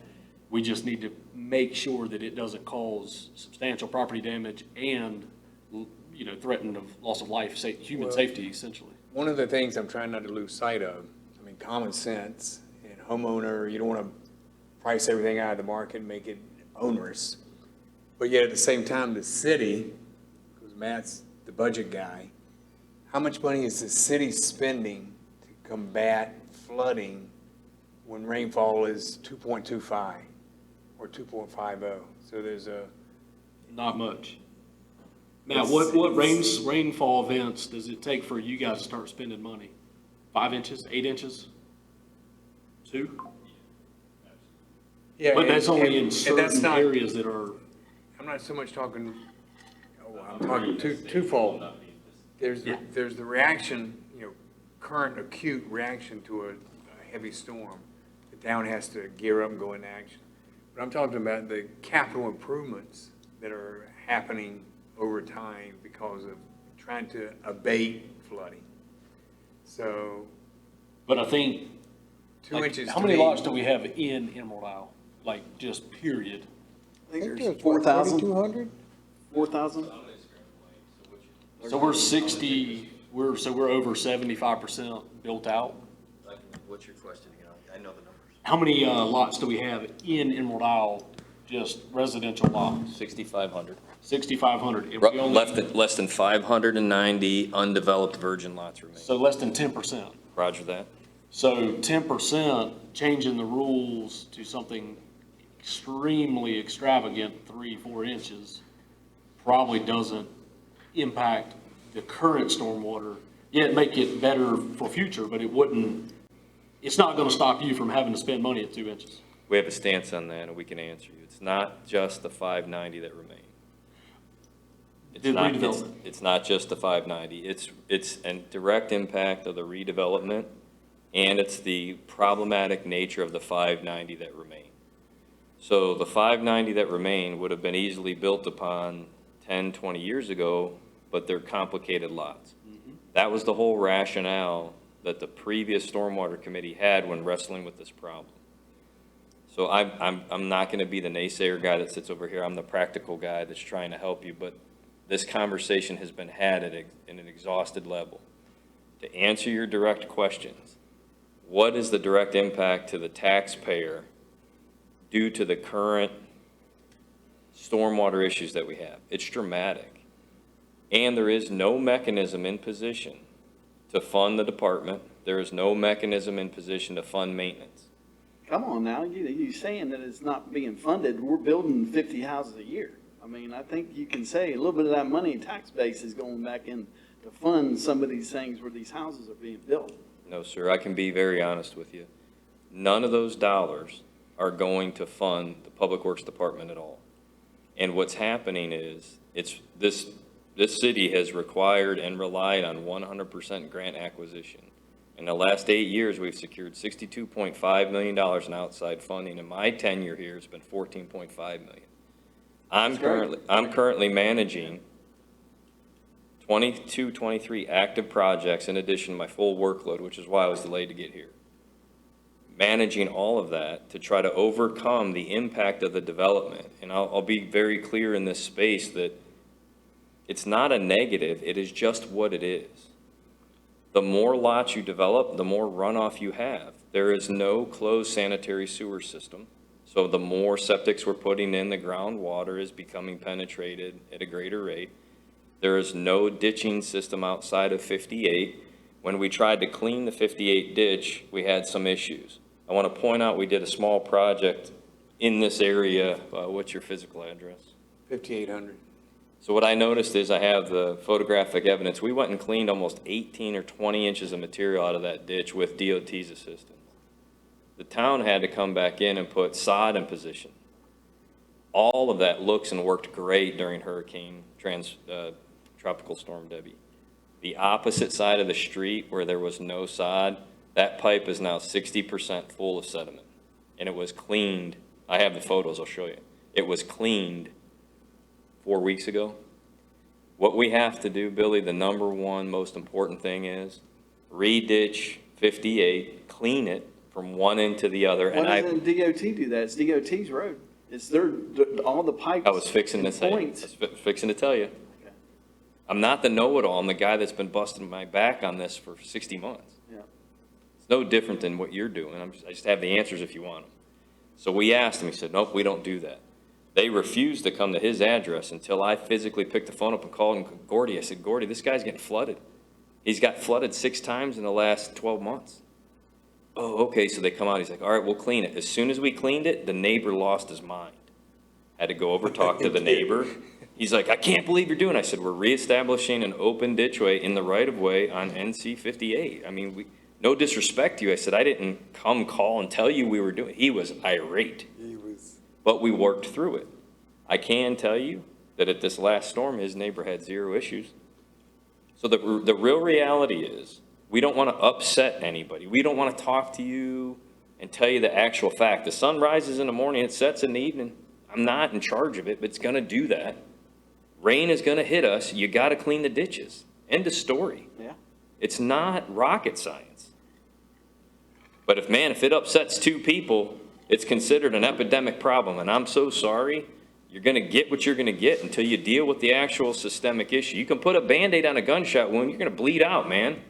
S4: we just need to make sure that it doesn't cause substantial property damage and, you know, threaten of loss of life, human
S5: Well-
S4: safety essentially.
S5: One of the things I'm trying not to lose sight of, I mean, common sense and homeowner, you don't want to price everything out of the market and make it onerous. But yet at the same time, the city, because Matt's the budget guy, how much money is the city spending to combat flooding when rainfall is 2.25 or 2.50? So there's a,
S4: Not much. Now, what rainfall events does it take for you guys to start spending money? 5 inches, 8 inches? 2?
S5: yeah.
S4: But that's
S5: and-
S4: only in
S5: and that's
S4: certain
S5: not-
S4: areas that are,
S5: I'm not so much talking, I'm talking twofold. There's,
S4: Yeah.
S5: there's the reaction, current acute reaction to a heavy storm. The town has to gear up and go into action. But I'm talking about the capital improvements that are happening over time because of trying to abate flooding. So
S4: but I think,
S5: 2
S4: like,
S5: inches
S4: how
S5: to
S4: many
S5: me.
S4: lots do we have in Emerald Isle? Like, just period?
S2: I think there's
S1: there's
S2: 4,000.
S1: 3,200?
S2: 4,000?
S4: So we're 60, we're over 75% built out.
S6: What's your question again? I know the numbers.
S4: How many lots do we have in Emerald Isle, just residential lots?
S6: 6,500.
S4: 6,500. And we only-
S6: Less than 590 undeveloped virgin lots remain.
S4: So less than 10%.
S6: Roger that.
S4: So 10% changing the rules to something extremely extravagant, 3, 4 inches, probably doesn't impact the current stormwater. Yeah, it'd make it better for future, but it wouldn't, it's not gonna stop you from having to spend money at 2 inches.
S6: We have a stance on that, and we can answer you. It's not just the 590 that remain. It's
S4: The
S6: not-
S4: redevelopment.
S6: It's not just the 590. It's a direct impact of the redevelopment, and it's the problematic nature of the 590 that remain. So the 590 that remain would have been easily built upon 10, 20 years ago, but they're complicated lots. That was the whole rationale that the previous Stormwater Committee had when wrestling with this problem. So I'm not going to be the naysayer guy that sits over here. I'm the practical guy that's trying to help you, but this conversation has been had at an exhausted level. To answer your direct questions, what is the direct impact to the taxpayer due to the current stormwater issues that we have? It's dramatic. And there is no mechanism in position to fund the department. There is no mechanism in position to fund maintenance.
S2: Come on now, you saying that it's not being funded, we're building 50 houses a year. I mean, I think you can say a little bit of that money in tax base is going back in to fund some of these things where these houses are being built.
S6: No, sir, I can be very honest with you. None of those dollars are going to fund the Public Works Department at all. And what's happening is, this city has required and relied on 100% grant acquisition. In the last 8 years, we've secured $62.5 million in outside funding. In my tenure here, it's been $14.5 million. I'm currently managing 22, 23 active projects in addition to my full workload, which is why I was delayed to get here. Managing all of that to try to overcome the impact of the development. And I'll be very clear in this space that it's not a negative, it is just what it is. The more lots you develop, the more runoff you have. There is no closed sanitary sewer system. So the more septics we're putting in, the groundwater is becoming penetrated at a greater rate. There is no ditching system outside of 58. When we tried to clean the 58 ditch, we had some issues. I want to point out we did a small project in this area. What's your physical address?
S5: 5,800.
S6: So what I noticed is I have the photographic evidence. We went and cleaned almost 18 or 20 inches of material out of that ditch with DOT's assistance. The town had to come back in and put sod in position. All of that looks and worked great during Tropical Storm Debbie. The opposite side of the street where there was no sod, that pipe is now 60% full of sediment. And it was cleaned. I have the photos, I'll show you. It was cleaned 4 weeks ago. What we have to do, Billy, the number one most important thing is re-ditch 58, clean it from one end to the other,
S2: Why
S6: and I.
S2: doesn't DOT do that? It's DOT's road. It's their, all the pipes.
S6: I was fixing to
S2: and
S6: say, I
S2: points.
S6: was fixing to tell you.
S2: Okay.
S6: I'm not the know-it-all. I'm the guy that's been busting my back on this for 60 months.
S2: Yeah.
S6: It's no different than what you're doing. I just have the answers if you want them. So we asked him, he said, nope, we don't do that. They refused to come to his address until I physically picked the phone up and called him, Gordy. I said, Gordy, this guy's getting flooded. He's got flooded 6 times in the last 12 months. Oh, okay, so they come out, he's like, all right, we'll clean it. As soon as we cleaned it, the neighbor lost his mind. Had to go over, talk to the neighbor. He's like, I can't believe you're doing it. I said, we're reestablishing an open ditchway in the right-of-way on NC 58. I mean, no disrespect to you. I said, I didn't come call and tell you we were doing it. He was irate. But we worked through it. I can tell you that at this last storm, his neighbor had 0 issues. So the real reality is, we don't want to upset anybody. We don't want to talk to you and tell you the actual fact. The sun rises in the morning, it sets in the evening. I'm not in charge of it, but it's going to do that. Rain is going to hit us. You got to clean the ditches. End of story.
S2: Yeah.
S6: It's not rocket science. But if it upsets 2 people, it's considered an epidemic problem. And I'm so sorry. You're going to get what you're going to get until you deal with the actual systemic issue. You can put a Band-Aid on a gunshot wound. You're going to bleed out, man.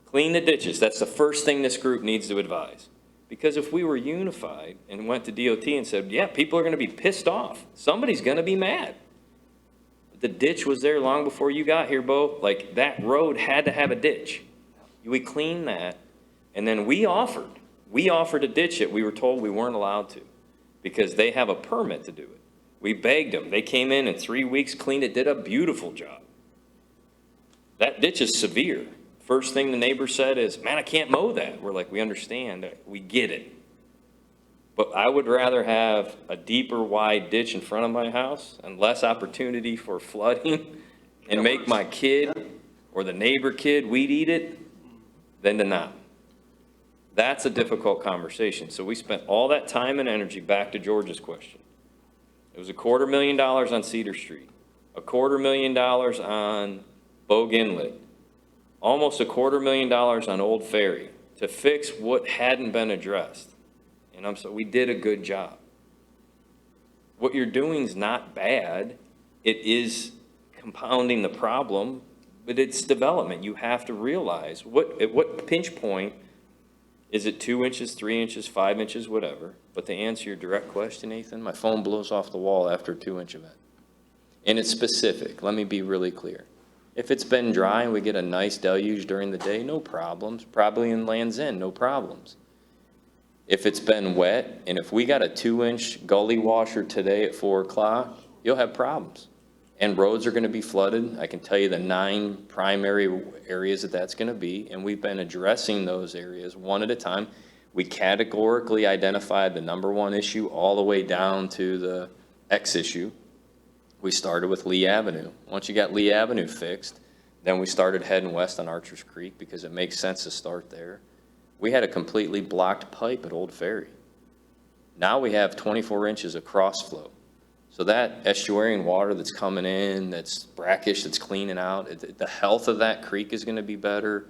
S6: Clean the ditches. That's the first thing this group needs to advise. Because if we were unified and went to DOT and said, yeah, people are going to be pissed off. Somebody's going to be mad. The ditch was there long before you got here, Bo. Like, that road had to have a ditch. We cleaned that, and then we offered to ditch it. We were told we weren't allowed to because they have a permit to do it. We begged them. They came in 3 weeks, cleaned it, did a beautiful job. That ditch is severe. First thing the neighbor said is, man, I can't mow that. We're like, we understand. We get it. But I would rather have a deeper, wide ditch in front of my house and less opportunity for flooding and make my kid or the neighbor kid weed eat it than to not. That's a difficult conversation. So we spent all that time and energy, back to George's question. It was $250,000 on Cedar Street, $250,000 on Bogue Inlet, almost $250,000 on Old Ferry to fix what hadn't been addressed. And we did a good job. What you're doing is not bad. It is compounding the problem, but it's development. You have to realize at what pinch point is it 2 inches, 3 inches, 5 inches, whatever. But to answer your direct question, Nathan, my phone blows off the wall after a 2-inch event. And it's specific. Let me be really clear. If it's been dry and we get a nice deluge during the day, no problems. Probably in Land's End, no problems. If it's been wet, and if we got a 2-inch gully washer today at 4 o'clock, you'll have problems. And roads are going to be flooded. I can tell you the 9 primary areas that's going to be, and we've been addressing those areas one at a time. We categorically identified the #1 issue all the way down to the X issue. We started with Lee Avenue. Once you got Lee Avenue fixed, then we started heading west on Archers Creek because it makes sense to start there. We had a completely blocked pipe at Old Ferry. Now we have 24 inches of cross flow. So that estuarine water that's coming in, that's brackish, that's cleaning out, the health of that creek is going to be better.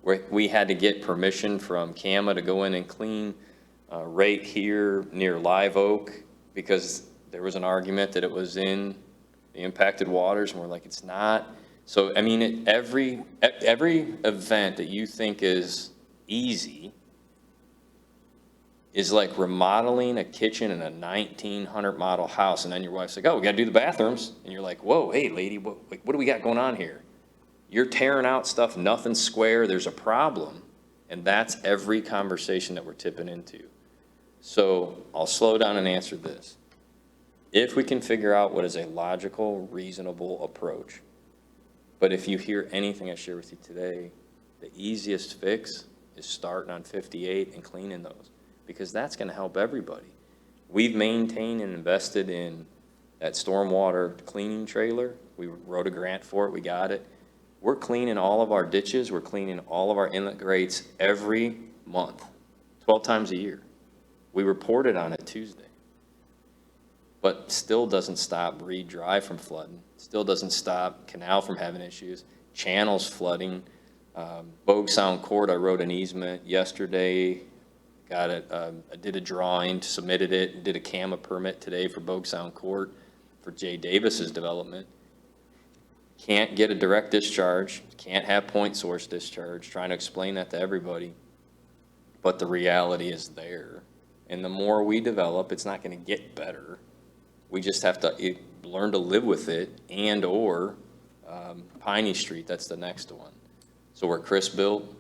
S6: We had to get permission from CAMA to go in and clean right here near Live Oak because there was an argument that it was in the impacted waters, and we're like, it's not. So, I mean, every event that you think is easy is like remodeling a kitchen in a 1900 model house, and then your wife's like, oh, we got to do the bathrooms, and you're like, whoa, hey, lady, what do we got going on here? You're tearing out stuff, nothing's square, there's a problem, and that's every conversation that we're tipping into. So I'll slow down and answer this. If we can figure out what is a logical, reasonable approach, but if you hear anything I share with you today, the easiest fix is starting on 58 and cleaning those, because that's going to help everybody. We've maintained and invested in that stormwater cleaning trailer. We wrote a grant for it. We got it. We're cleaning all of our ditches. We're cleaning all of our inlet grates every month, 12 times a year. We reported on it Tuesday. But still doesn't stop Reed Drive from flooding. Still doesn't stop Canal from having issues. Channels flooding. Bogue Sound Court, I wrote an easement yesterday, got it, I did a drawing, submitted it, did a CAMA permit today for Bogue Sound Court for Jay Davis's development. Can't get a direct discharge, can't have point source discharge, trying to explain that to everybody. But the reality is there. And the more we develop, it's not gonna get better. We just have to learn to live with it, and/or Piney Street, that's the next one. So where Chris built,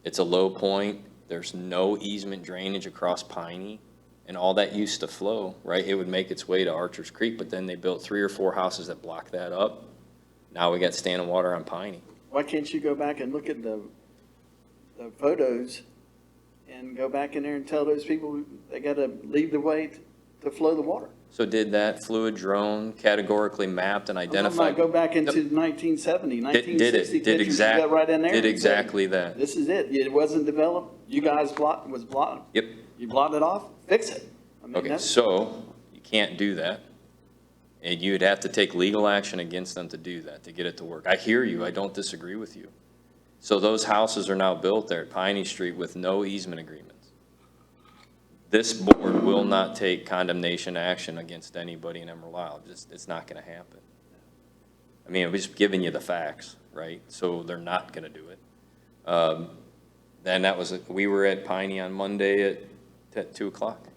S6: it's a low point, there's no easement drainage across Piney, and all that used to flow, right? It would make its way to Archer's Creek, but then they built 3 or 4 houses that block that up. Now we got standing water on Piney.
S2: Why can't you go back and look at the photos and go back in there and tell those people they gotta leave the way to flow the water?
S6: So did that fluid drone categorically mapped and identified?
S2: Go back into 1970,
S6: Did
S2: 1960
S6: it,
S2: pictures, you got right in there.
S6: did
S2: and said,
S6: exactly that.
S2: This is it. It wasn't developed. You guys blocked.
S6: Yep.
S2: You blocked it off. Fix it. I mean,
S6: Okay,
S2: that's-
S6: so you can't do that. And you'd have to take legal action against them to do that, to get it to work. I hear you, I don't disagree with you. So those houses are now built there at Piney Street with no easement agreements. This board will not take condemnation action against anybody in Emerald Isle, it's not gonna happen. I mean, I'm just giving you the facts, right? So they're not gonna do it. Then we were at Piney on Monday at 2 o'clock.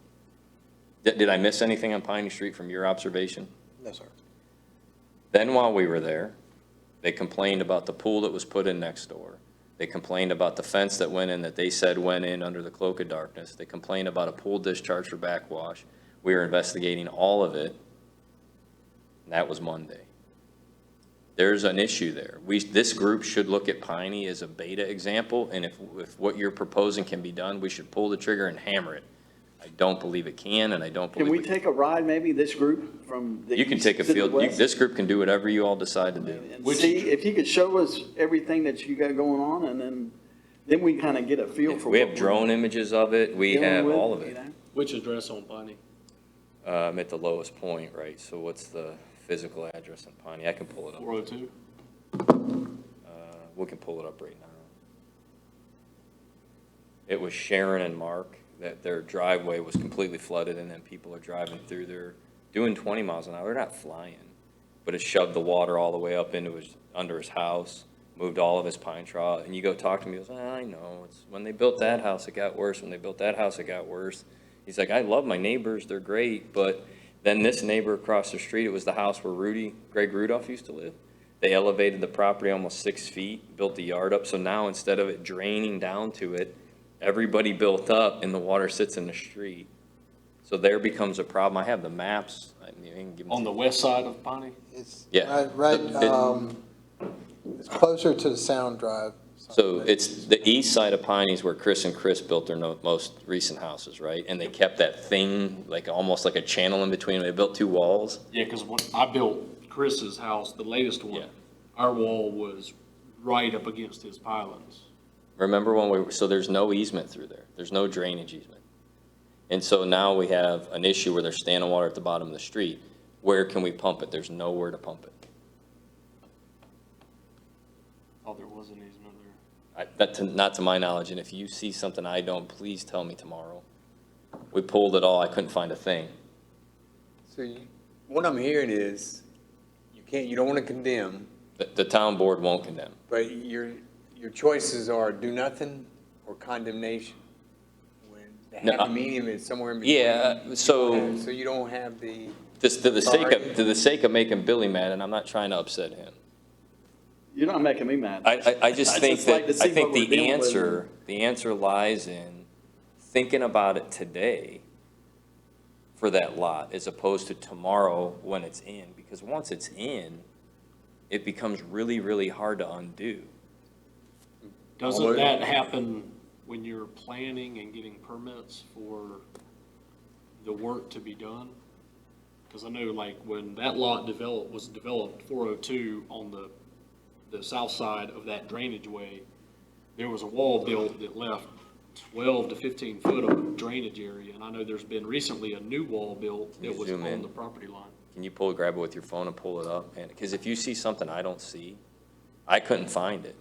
S6: Did I miss anything on Piney Street from your observation?
S1: No, sir.
S6: Then while we were there, they complained about the pool that was put in next door. They complained about the fence that went in that they said went in under the cloak of darkness. They complained about a pool discharge for backwash. We were investigating all of it. And that was Monday. There's an issue there. This group should look at Piney as a beta example, and if what you're proposing can be done, we should pull the trigger and hammer it. I don't believe it can, and I don't
S2: Can
S6: believe
S2: we take a ride, maybe this group from the
S6: you can
S2: east
S6: take a
S2: to the
S6: field,
S2: west?
S6: this group can do whatever you all decide to do.
S2: And see, if you could show us everything that you got going on, and then we kind of get a feel for.
S6: We
S2: what
S6: have
S2: we're
S6: drone images of it, we
S2: dealing
S6: have
S2: with,
S6: all of
S2: you
S6: it.
S2: know?
S4: Which address on Piney?
S6: At the lowest point, right, so what's the physical address in Piney? I can pull it up.
S4: 402?
S6: We can pull it up right now. It was Sharon and Mark, that their driveway was completely flooded, and then people are driving through there, doing 20 miles an hour, they're not flying. But it shoved the water all the way up under his house, moved all of his pine straw, and you go talk to him, he goes, I know, it's, when they built that house, it got worse, when they built that house, it got worse. He's like, I love my neighbors, they're great, but then this neighbor across the street, it was the house where Greg Rudolph used to live. They elevated the property almost 6 feet, built the yard up, so now instead of it draining down to it, everybody built up and the water sits in the street. So there becomes a problem. I have the maps. I mean, I can give them
S4: On the west side of Piney?
S1: It's
S6: Yeah.
S1: right,
S6: It-
S1: it's closer to the Sound Drive.
S6: So it's the east side of Piney's where Chris and Chris built their most recent houses, right? And they kept that thing, like, almost like a channel in between. They built 2 walls.
S4: Yeah, because when I built Chris's house, the latest one,
S6: Yeah.
S4: our wall was right up against his pylons.
S6: Remember when so there's no easement through there. There's no drainage easement. And so now we have an issue where there's standing water at the bottom of the street. Where can we pump it? There's nowhere to pump it.
S4: Oh, there was an easement there.
S6: Not to my knowledge, and if you see something I don't, please tell me tomorrow. We pulled it all, I couldn't find a thing.
S5: So what I'm hearing is, you don't want to condemn,
S6: The town board won't condemn.
S5: but your choices are do nothing or condemnation. When the
S6: No,
S5: happy medium is somewhere in between.
S6: Yeah, so,
S5: So you don't have the,
S6: just to the sake of making Billy mad, and I'm not trying to upset him.
S2: You're not making me mad.
S6: I just think
S2: like to
S6: that,
S2: see
S6: I think
S2: what we're dealing with.
S6: the answer lies in thinking about it today for that lot, as opposed to tomorrow when it's in, because once it's in, it becomes really, really hard to undo.
S4: Doesn't that happen when you're planning and getting permits for the work to be done? Because I know like when that lot was developed, 402 on the south side of that drainage way, there was a wall built that left 12 to 15 foot of drainage area. And I know there's been recently a new wall built
S6: Can you
S4: that was
S6: zoom
S4: on
S6: in?
S4: the property line.
S6: Can you grab it with your phone and pull it up? And, because if you see something I don't see, I couldn't find it.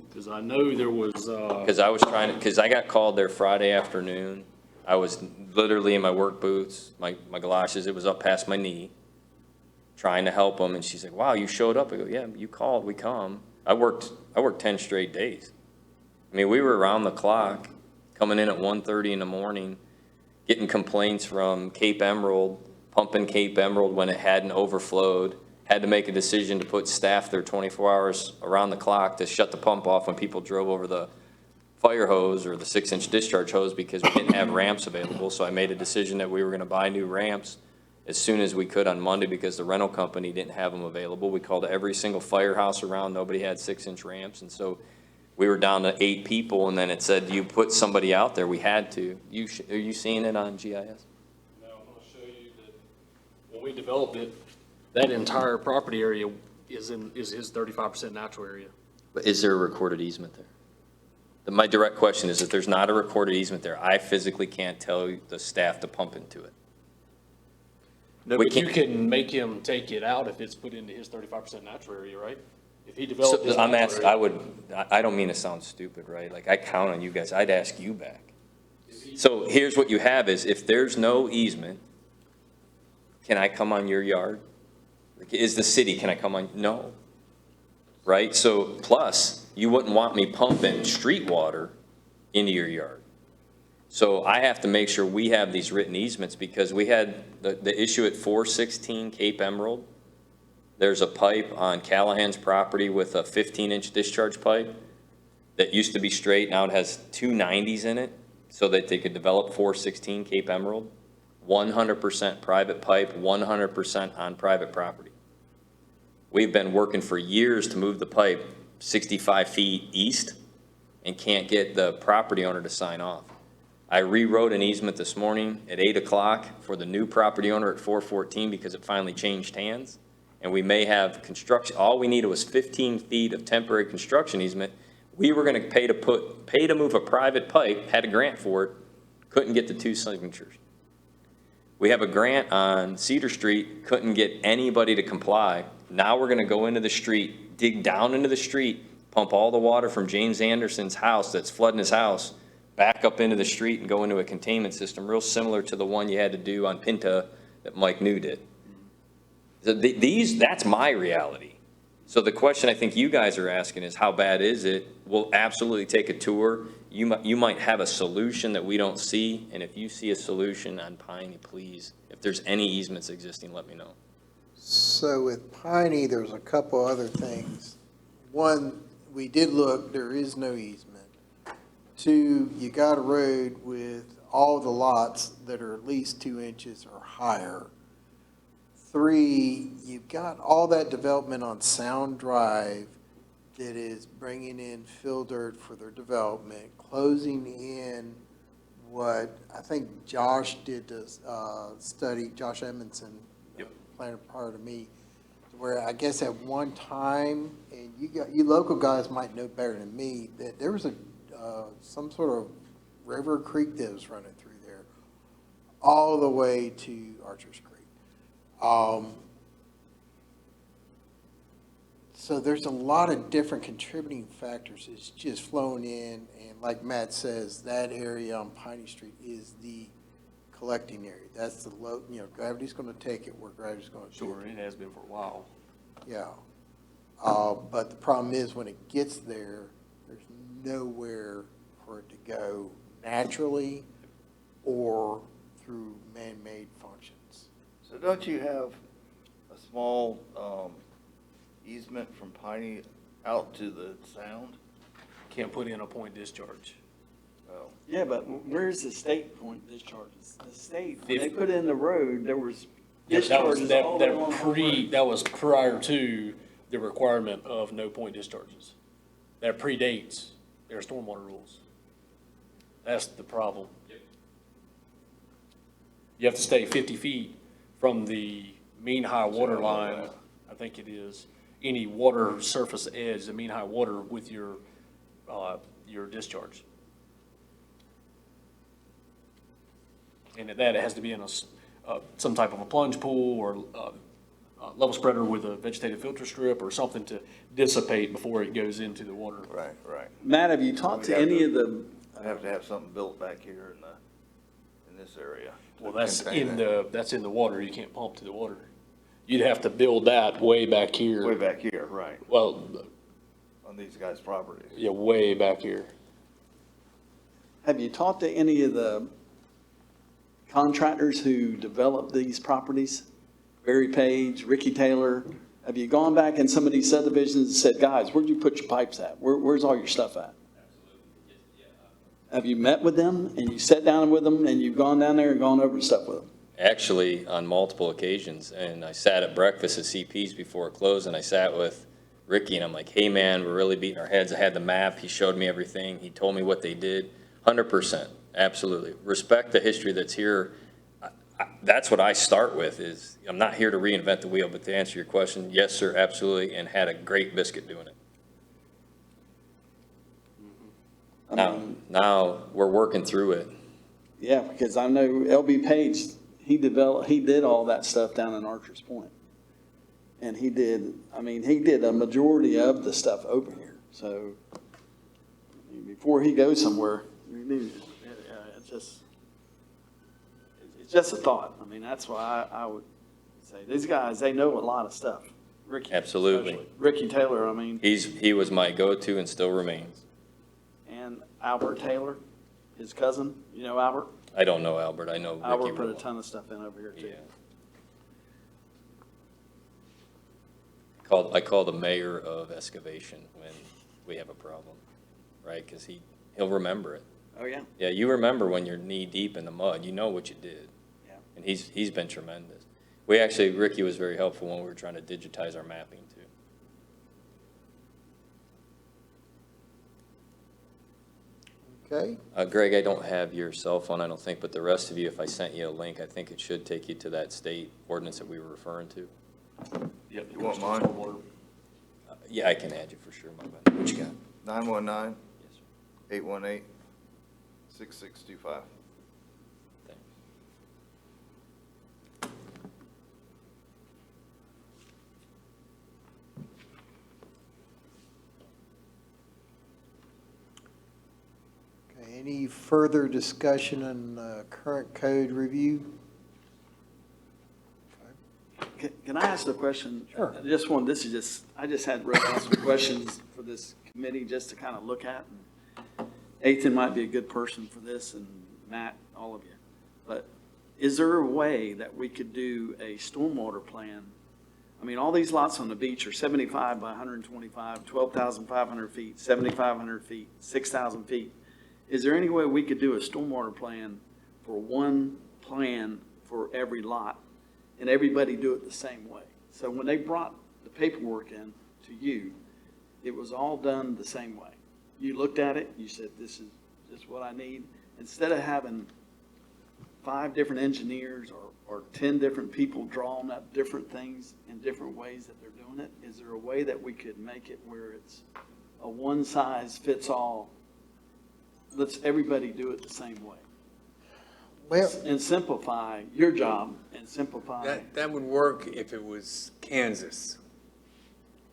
S4: Because I know there was,
S6: Because I was trying to, because I got called there Friday afternoon. I was literally in my work boots, my galoshes, it was up past my knee, trying to help them, and she's like, wow, you showed up. I go, yeah, you called, we come. I worked 10 straight days. I mean, we were around the clock, coming in at 1:30 in the morning, getting complaints from Cape Emerald, pumping Cape Emerald when it hadn't overflowed, had to make a decision to put staff there 24 hours around the clock to shut the pump off when people drove over the fire hose or the 6-inch discharge hose because we didn't have ramps available. So I made a decision that we were going to buy new ramps as soon as we could on Monday because the rental company didn't have them available. We called every single firehouse around. Nobody had 6-inch ramps. And so we were down to 8 people, and then it said, you put somebody out there. We had to. Are you seeing it on GIS?
S4: no, I'm going to show you that when we developed it, that entire property area is his 35% natural area.
S6: But is there a recorded easement there? My direct question is, if there's not a recorded easement there, I physically can't tell the staff to pump into it.
S4: No,
S6: We
S4: but you
S6: can't-
S4: can make him take it out if it's put into his 35% natural area, right? If he developed his
S6: So I'm
S4: natural
S6: asking,
S4: area.
S6: I don't mean to sound stupid, right? Like, I count on you guys, I'd ask you back. So here's what you have is, if there's no easement, can I come on your yard? Like, is the city, can I come on? No. Right? So, plus, you wouldn't want me pumping street water into your yard. So I have to make sure we have these written easements, because we had the issue at 416 Cape Emerald. There's a pipe on Callahan's property with a 15-inch discharge pipe that used to be straight. Now it has 2 90s in it so that they could develop 416 Cape Emerald. 100% private pipe, 100% on private property. We've been working for years to move the pipe 65 feet east and can't get the property owner to sign off. I rewrote an easement this morning at 8 o'clock for the new property owner at 414 because it finally changed hands. And we may have construction, all we needed was 15 feet of temporary construction easement. We were gonna pay to move a private pipe, had a grant for it, couldn't get the 2 signatures. We have a grant on Cedar Street, couldn't get anybody to comply. Now we're gonna go into the street, dig down into the street, pump all the water from James Anderson's house that's flooding his house, back up into the street and go into a containment system, real similar to the one you had to do on Pinta that Mike New did. That's my reality. So the question I think you guys are asking is, how bad is it? We'll absolutely take a tour. You might have a solution that we don't see, and if you see a solution on Piney, please, if there's any easements existing, let me know.
S1: So with Piney, there's a couple other things. One, we did look, there is no easement. 2, you got a road with all the lots that are at least 2 inches or higher. 3, you've got all that development on Sound Drive that is bringing in fill dirt for their development, closing in what I think Josh did this study, Josh Edmondson, planner prior to me, where I guess at one time, and you local guys might know better than me, that there was some sort of river creek that was running through there, all the way to Archer's Creek. So there's a lot of different contributing factors. It's just flowing in, and like Matt says, that area on Piney Street is the collecting area. That's the low, gravity's gonna take it where gravity's gonna take it.
S4: Sure, it has been for a while.
S1: Yeah. But the problem is, when it gets there, there's nowhere for it to go naturally or through man-made functions.
S3: So don't you have a small easement from Piney out to the Sound?
S4: Can't put in a point discharge.
S3: Oh,
S2: Yeah, but where's the state point discharges? The state, when they
S4: If-
S2: put in the road, there was
S4: Yeah, that was,
S2: discharges all along the road.
S4: that was prior to the requirement of no point discharges. That predates their stormwater rules. That's the problem. You have to stay 50 feet from the mean high water line, I think it is, any water surface edge, the mean high water with your discharge. And that it has to be in some type of a plunge pool or level spreader with a vegetative filter strip or something to dissipate before it goes into the water.
S3: Right, right.
S2: Matt, have you talked to any of the,
S3: I'd have to have something built back here in this area. to
S4: Well, that's
S3: contain
S4: in
S3: that.
S4: that's in the water. You can't pump to the water. You'd have to build that way back here.
S3: Way back here, right,
S4: Well,
S3: on these guys' properties.
S4: yeah, way back here.
S2: have you talked to any of the contractors who develop these properties? Barry Page, Ricky Taylor? Have you gone back in some of these subdivisions and said, guys, where'd you put your pipes at? Where's all your stuff at? Have you met with them and you sat down with them and you've gone down there and gone over stuff with them?
S6: Actually, on multiple occasions, and I sat at breakfast at CP's before it closed, and I sat with Ricky, and I'm like, hey, man, we're really beating our heads. I had the map, he showed me everything, he told me what they did, 100%, absolutely. Respect the history that's here. That's what I start with, is I'm not here to reinvent the wheel, but to answer your question, yes, sir, absolutely, and had a great biscuit doing it. Now, we're working through it.
S2: Yeah, because I know LB Page, he did all that stuff down in Archer's Point. And he did a majority of the stuff over here. So I mean, before he goes somewhere, it's just a thought. I mean, that's why I would say, these guys, they know a lot of stuff. Ricky,
S6: Absolutely.
S2: especially. Ricky Taylor, I mean,
S6: He was my go-to and still remains.
S2: and Albert Taylor, his cousin, you know Albert?
S6: I don't know Albert, I know Ricky.
S2: Albert put a
S6: real well.
S2: ton of stuff in over here too.
S6: Yeah. I call the mayor of excavation when we have a problem, right? Because he'll remember it.
S2: Oh, yeah?
S6: Yeah, you remember when you're knee-deep in the mud, you know what you did.
S2: Yeah.
S6: And he's been tremendous. Ricky was very helpful when we were trying to digitize our mapping too.
S1: Okay,
S6: Greg, I don't have your cell phone, I don't think, but the rest of you, if I sent you a link, I think it should take you to that state ordinance that we were referring to.
S4: Yep.
S3: You want mine?
S6: Yeah, I can add you for sure, my bad. What you got?
S3: 919,
S6: Yes, sir.
S3: 818, 6625.
S6: Thanks.
S1: okay, any further discussion on current code review?
S2: Can I ask a question?
S1: Sure.
S2: I just had wrote down some questions for this committee just to kind of look at. Ethan might be a good person for this, and Matt, all of you. But is there a way that we could do a stormwater plan? I mean, all these lots on the beach are 75 by 125, 12,500 feet, 7,500 feet, 6,000 feet. Is there any way we could do a stormwater plan for one plan for every lot, and everybody do it the same way? So when they brought the paperwork in to you, it was all done the same way. You looked at it, you said, this is what I need. Instead of having 5 different engineers or 10 different people drawing up different things in different ways that they're doing it, is there a way that we could make it where it's a one-size-fits-all, let's everybody do it the same way?
S1: Well,
S2: And simplify your job and simplify.
S5: That would work if it was Kansas.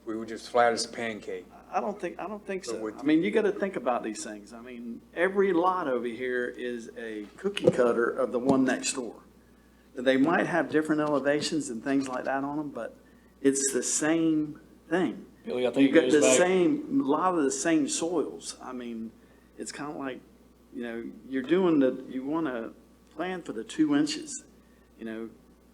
S5: We were just flat as a pancake.
S2: I don't think so.
S5: But with-
S2: I mean, you gotta think about these things. I mean, every lot over here is a cookie cutter of the one next door. They might have different elevations and things like that on them, but it's the same thing.
S4: Billy, I think
S2: You've
S4: it
S2: got
S4: goes
S2: the
S4: back.
S2: same, a lot of the same soils. I mean, it's kind of like, you wanna plan for the 2 inches.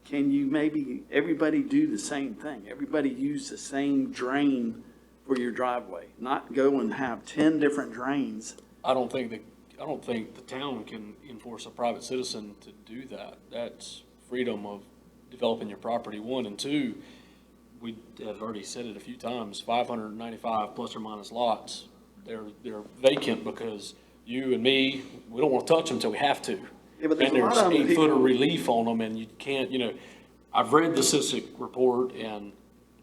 S2: Can you maybe, everybody do the same thing? Everybody use the same drain for your driveway, not go and have 10 different drains.
S4: I don't think the town can enforce a private citizen to do that. That's freedom of developing your property, 1, and 2, we have already said it a few times, 595 plus or minus lots. They're vacant because you and me, we don't want to touch them until we have to.
S2: Yeah, but there's
S4: And
S2: a lot
S4: there's
S2: of them
S4: 8 foot of
S2: people-
S4: relief on them, and you can't, I've read the SISIC report, and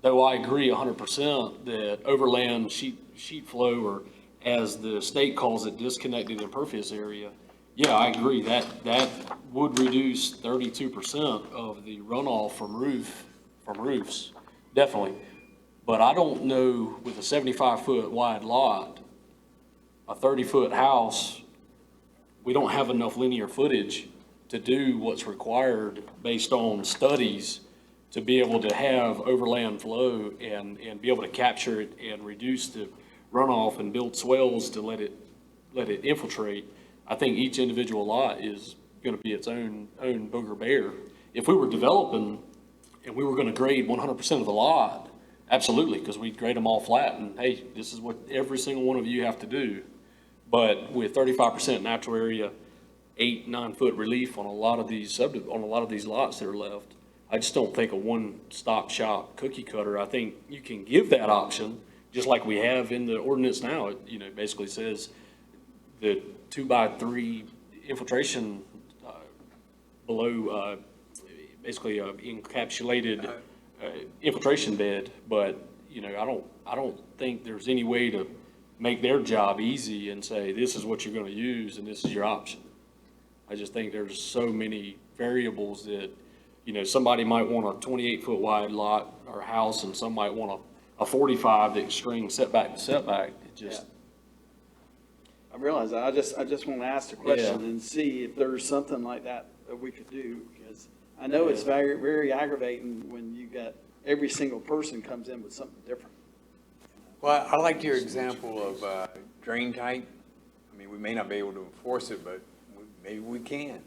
S4: though I agree 100% that overland sheet flow, or as the state calls it, disconnected impervious area, yeah, I agree, that would reduce 32% of the runoff from roof from roofs, definitely. But I don't know with a 75-foot wide lot, a 30-foot house, we don't have enough linear footage to do what's required based on studies to be able to have overland flow and be able to capture it and reduce the runoff and build swells to let it infiltrate. I think each individual lot is gonna be its own booger bear. If we were developing and we were gonna grade 100% of the lot, absolutely, because we'd grade them all flat and, hey, this is what every single one of you have to do. But with 35% natural area, 8-9 foot relief on a lot of these on a lot of these lots that are left, I just don't think a one-stop shop cookie cutter. I think you can give that option, just like we have in the ordinance now. It, you know, basically says the 2x3 infiltration below, basically encapsulated infiltration bed. But, you know, I don't think there's any way to make their job easy and say, this is what you're gonna use and this is your option. I just think there's so many variables that, you know, somebody might want a 28-foot wide lot or house, and some might want a 45 that string setback to setback. It just,
S2: I realize that. I just want to ask the question
S4: Yeah.
S2: and see if there's something like that that we could do, because I know it's very, very aggravating when you got every single person comes in with something different.
S5: Well, I liked your example of drain type. I mean, we may not be able to enforce it, but maybe we can.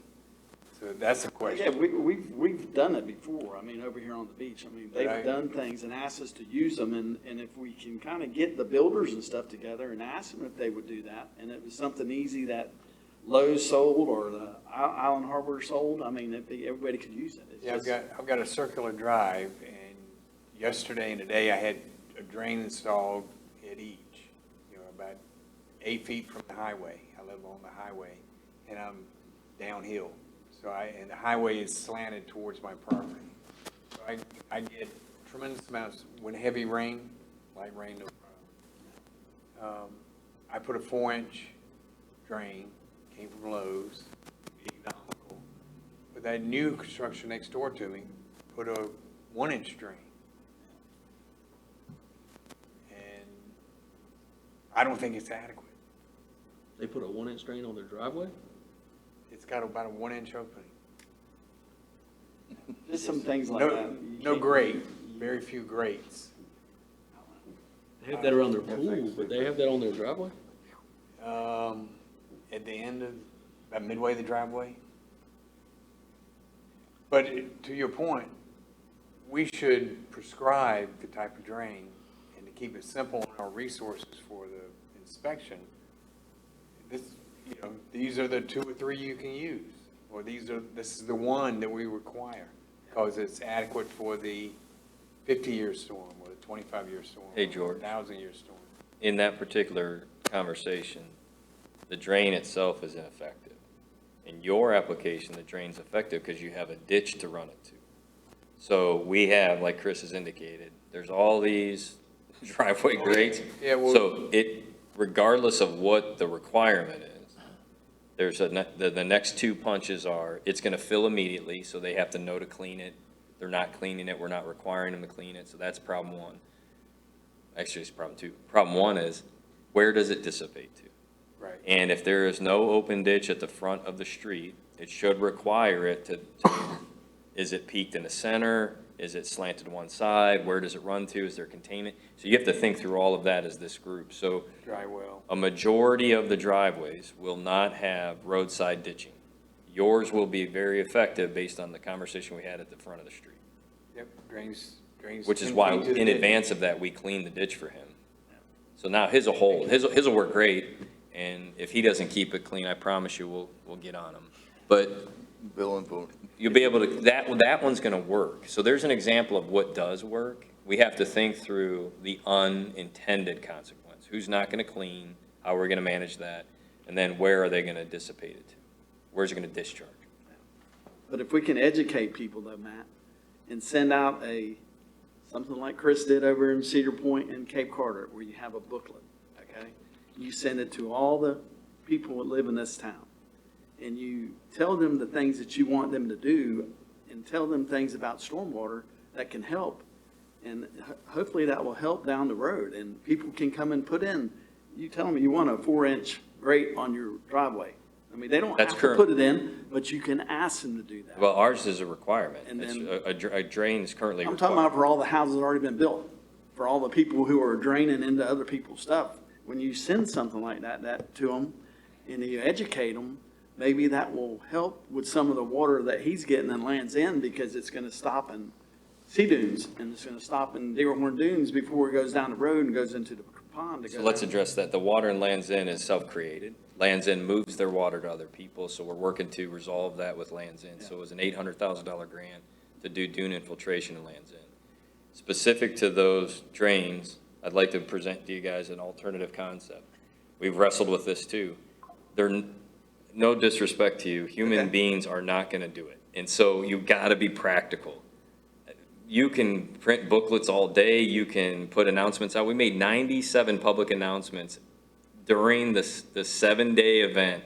S5: So that's the
S2: Yeah,
S5: question.
S2: we've done it before. I mean, over here on the beach, I mean, they've
S5: Right.
S2: done things and asked us to use them, and if we can kind of get the builders and stuff together and ask them if they would do that, and it was something easy that Lowe's sold or the Island Harbor sold, I mean, everybody could use it. It's
S5: Yeah,
S2: just-
S5: I've got a circular drive, and yesterday and today I had a drain installed at each, you know, about 8 feet from the highway. I live on the highway, and I'm downhill. So and the highway is slanted towards my property. So I get tremendous amounts, when heavy rain, light rain, no problem. I put a 4-inch drain, came from Lowe's, economical. But that new construction next door to me put a 1-inch drain. And I don't think it's adequate.
S4: they put a 1-inch drain on their driveway?
S5: It's got about a 1-inch opening.
S2: Just some things like that. You
S5: No
S2: can't-
S5: grate, very few grates.
S4: They have that around their pool, but they have that on their driveway?
S5: At the end of, about midway the driveway. But to your point, we should prescribe the type of drain, and to keep it simple in our resources for the inspection. This, you know, these are the 2 or 3 you can use, or this is the one that we require, because it's adequate for the 50-year storm, or the 25-year storm.
S6: Hey, George.
S5: 1,000-year storm.
S6: In that particular conversation, the drain itself is ineffective. In your application, the drain's effective because you have a ditch to run it to. So we have, like Chris has indicated, there's all these driveway grates.
S5: Yeah, well-
S6: So regardless of what the requirement is, there's the next 2 punches are, it's gonna fill immediately, so they have to know to clean it. They're not cleaning it, we're not requiring them to clean it, so that's problem 1. Actually, it's problem 2. Problem 1 is, where does it dissipate to?
S5: Right.
S6: And if there is no open ditch at the front of the street, it should require it to, is it peaked in the center? Is it slanted to one side? Where does it run to? Is there containment? So you have to think through all of that as this group. So
S5: Dry well.
S6: a majority of the driveways will not have roadside ditching. Yours will be very effective based on the conversation we had at the front of the street.
S5: Yep, drains.
S6: Which is
S5: 10
S6: why,
S5: feet to the
S6: in
S5: ditch.
S6: advance of that, we cleaned the ditch for him. So now his will hold, his will work great, and if he doesn't keep it clean, I promise you, we'll get on him. But
S3: Bill and Boone.
S6: you'll be able to, that one's gonna work. So there's an example of what does work. We have to think through the unintended consequence. Who's not gonna clean, how we're gonna manage that, and then where are they gonna dissipate it to? Where's it gonna discharge?
S2: But if we can educate people though, Matt, and send out something like Chris did over in Cedar Point and Cape Carter, where you have a booklet, okay? You send it to all the people that live in this town, and you tell them the things that you want them to do, and tell them things about stormwater that can help. And hopefully that will help down the road, and people can come and put in, you tell them you want a 4-inch grate on your driveway. I mean, they don't
S6: That's
S2: have to
S6: current.
S2: put it in, but you can ask them to do that.
S6: Well, ours is a requirement.
S2: And
S6: It's
S2: then-
S6: a drain is currently
S2: I'm talking about
S6: required.
S2: for all the houses that already been built, for all the people who are draining into other people's stuff. When you send something like that to them and you educate them, maybe that will help with some of the water that he's getting in Land's End, because it's gonna stop in Sea Dunes and it's gonna stop in Dearhorn Dunes before it goes down the road and goes into the pond. to
S6: So
S2: go
S6: let's
S2: down.
S6: address that. The water in Land's End is self-created. Land's End moves their water to other people, so we're working to resolve that with Land's End. So it was an $800,000 grant to do dune infiltration in Land's End. Specific to those drains, I'd like to present to you guys an alternative concept. We've wrestled with this too. No disrespect to you, human beings are not gonna do it. And so you gotta be practical. You can print booklets all day, you can put announcements out. We made 97 public announcements during the 7-day event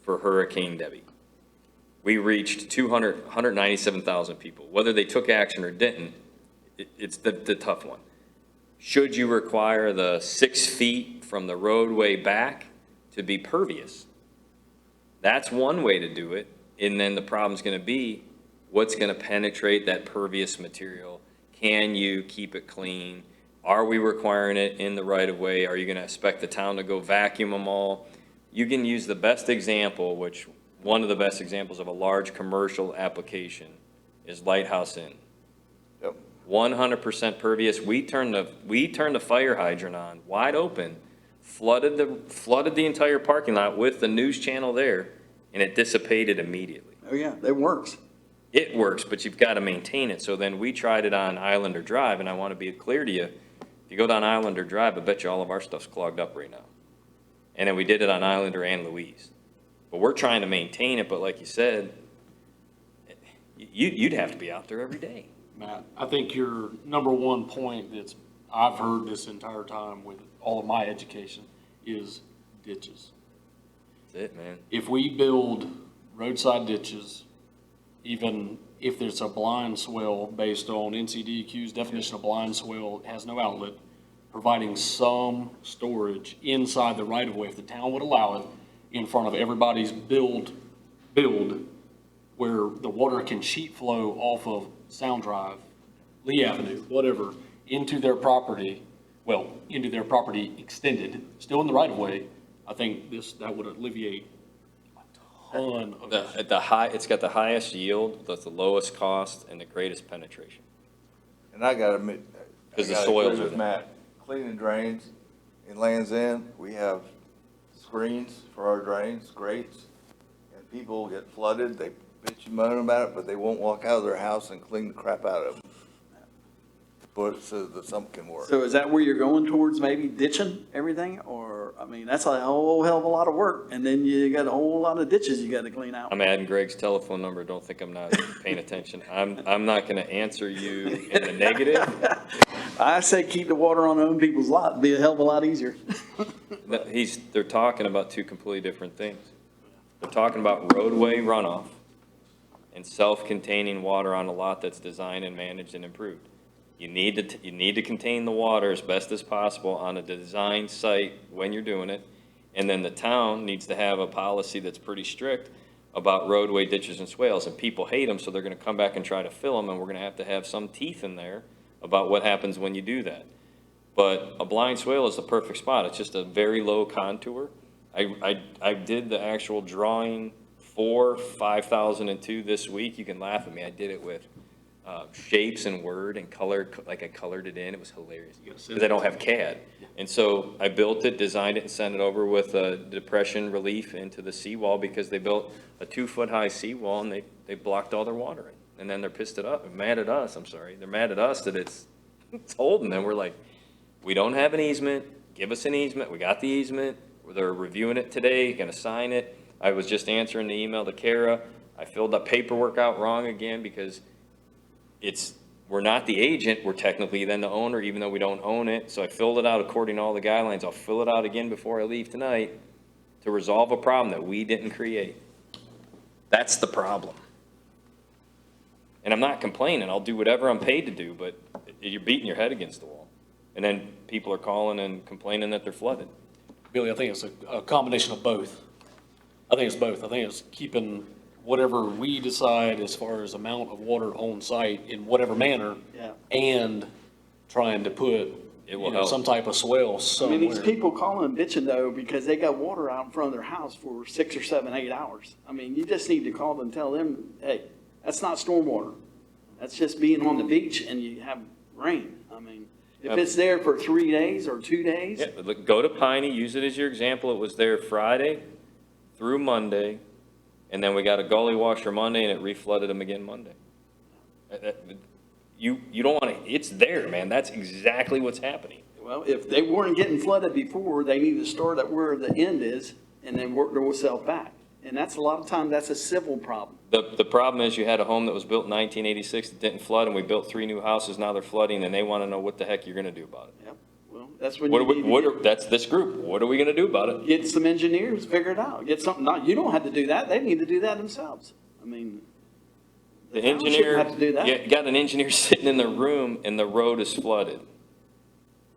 S6: for Hurricane Debbie. We reached 197,000 people. Whether they took action or didn't, it's the tough one. Should you require the 6 feet from the roadway back to be pervious? That's one way to do it, and then the problem's gonna be, what's gonna penetrate that pervious material? Can you keep it clean? Are we requiring it in the right of way? Are you gonna expect the town to go vacuum them all? You can use the best example, which, one of the best examples of a large commercial application is Lighthouse Inn.
S3: Yep.
S6: 100% pervious. We turned the fire hydrant on, wide open, flooded the entire parking lot with the news channel there, and it dissipated immediately.
S2: Oh, yeah, it works.
S6: It works, but you've got to maintain it. So then we tried it on Islander Drive, and I want to be clear to you, if you go down Islander Drive, I bet you all of our stuff's clogged up right now. And then we did it on Islander and Louise. But we're trying to maintain it, but like you said, you'd have to be out there every day.
S4: Matt, I think your number one point that's, I've heard this entire time with all of my education, is ditches.
S6: That's it, man.
S4: If we build roadside ditches, even if there's a blind swell based on NCDEQ's definition of blind swell, has no outlet, providing some storage inside the right of way, if the town would allow it, in front of everybody's build, where the water can sheet flow off of Sound Drive, Lee Avenue, whatever, into their property, into their property extended, still in the right of way, I think that would alleviate a ton of issues.
S6: It's got the highest yield, the lowest cost, and the greatest penetration.
S3: And I gotta admit, I
S6: 'Cause the
S3: gotta
S6: soils
S3: agree
S6: are
S3: with
S6: there.
S3: Matt, cleaning drains in Land's End, we have screens for our drains, grates, and people get flooded, they bitch and moan about it, but they won't walk out of their house and clean the crap out of them. But so that something can work.
S2: So is that where you're going towards, maybe ditching everything? Or, I mean, that's a whole hell of a lot of work. And then you got a whole lot of ditches you got to clean out.
S6: I'm adding Greg's telephone number, don't think I'm not paying attention. I'm not gonna answer you in the negative.
S2: I say keep the water on own people's lot. It'd be a hell of a lot easier.
S6: No, they're talking about two completely different things. They're talking about roadway runoff and self-containing water on a lot that's designed and managed and improved. You need to contain the water as best as possible on a design site when you're doing it. And then the town needs to have a policy that's pretty strict about roadway ditches and swales. And people hate them, so they're gonna come back and try to fill them, and we're gonna have some teeth in there about what happens when you do that. But a blind swale is the perfect spot. It's just a very low contour. I did the actual drawing for 5002 this week. You can laugh at me. I did it with shapes and Word and color, like I colored it in. It was hilarious. Because I don't have CAD. And so I built it, designed it, and sent it over with a depression relief into the seawall, because they built a 2-foot-high seawall and they blocked all their water in. And then they're mad at us, They're mad at us that it's holding them. We're like, we don't have an easement. Give us an easement. We got the easement. They're reviewing it today, gonna sign it. I was just answering the email to Kara. I filled that paperwork out wrong again, because we're not the agent, we're technically then the owner, even though we don't own it. So I filled it out according to all the guidelines. I'll fill it out again before I leave tonight to resolve a problem that we didn't create. That's the problem. And I'm not complaining, I'll do whatever I'm paid to do, but you're beating your head against the wall. And then people are calling and complaining that they're flooded.
S4: Billy, I think it's a combination of both. I think it's both. I think it's keeping whatever we decide as far as amount of water on site in whatever manner.
S2: Yeah.
S4: And trying to put,
S6: It will
S4: you know,
S6: help.
S4: some type of swell
S2: I mean, these
S4: somewhere.
S2: people calling and bitching though, because they got water out in front of their house for 6 or 7, 8 hours. I mean, you just need to call them and tell them, hey, that's not stormwater. That's just being on the beach and you have rain. I mean, if it's there for 3 days or 2 days,
S6: Yeah, but look, go to Piney, use it as your example. It was there Friday through Monday, and then we got a gully washer Monday, and it reflooded them again Monday. You don't want to, it's there, man. That's exactly what's happening.
S2: well, if they weren't getting flooded before, they need to start at where the end is and then work themselves back. And that's a lot of times, that's a civil problem.
S6: The problem is you had a home that was built in 1986 that didn't flood, and we built 3 new houses, now they're flooding, and they want to know what the heck you're going to do about it.
S2: Yep. Well, that's when
S6: What,
S2: you
S6: are we-
S2: need to
S6: what, are- that's this group. What are we going to do about it?
S2: get some engineers, figure it out, get something, not, you don't have to do that, they need to do that themselves. I mean,
S6: The
S2: town shouldn't
S6: engineer,
S2: have to do that.
S6: you got an engineer sitting in the room and the road is flooded.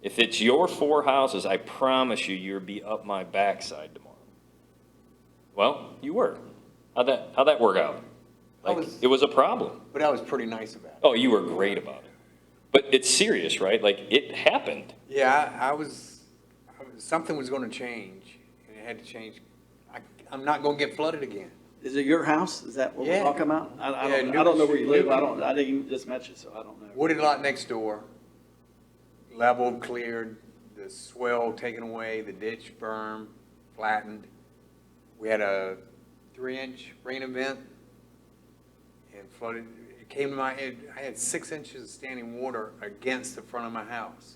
S6: If it's your 4 houses, I promise you, you'll be up my backside tomorrow. Well, you were. How'd that work out? Like, it was a problem.
S5: But I was pretty nice about it.
S6: Oh, you were great about it. But it's serious, right? Like, it happened.
S5: Yeah, something was gonna change, and it had to change. I'm not gonna get flooded again.
S2: Is it your house? Is that what we're
S5: Yeah.
S2: talking about? I
S5: Yeah,
S2: don't know where you live,
S5: Newton.
S2: I didn't just met you, so I don't know.
S5: Wooded lot next door, leveled, cleared, the swell taken away, the ditch berm flattened. We had a 3-inch rain event and flooded, it came to my, I had 6 inches of standing water against the front of my house.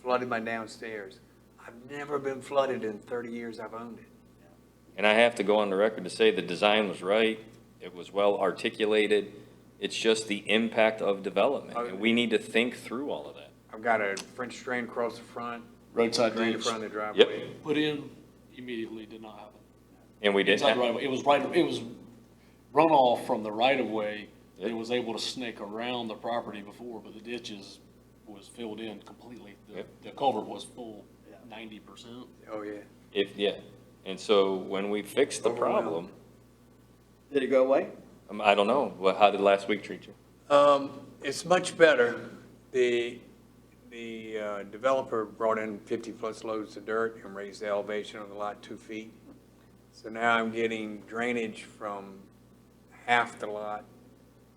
S5: Flooded my downstairs. I've never been flooded in 30 years I've owned it.
S6: And I have to go on the record to say the design was right. It was well articulated. It's just the impact of development. And we need to think through all of that.
S5: I've got a French drain across the front,
S4: Roadside
S5: drain in
S4: ditch
S5: front of the driveway.
S4: put in immediately did not happen.
S6: And we did
S4: Inside
S6: have,
S4: right away. It was runoff from the right of way.
S6: Yep.
S4: It was able to snake around the property before, but the ditches was filled in completely.
S6: Yep.
S4: The culvert was full 90%.
S5: Oh, yeah.
S6: yeah. And so when we fixed the
S5: Overwhelmed.
S6: problem,
S2: Did it go away?
S6: I don't know, how did last week treat you?
S5: It's much better. The developer brought in 50-plus loads of dirt and raised the elevation of the lot 2 feet. So now I'm getting drainage from half the lot.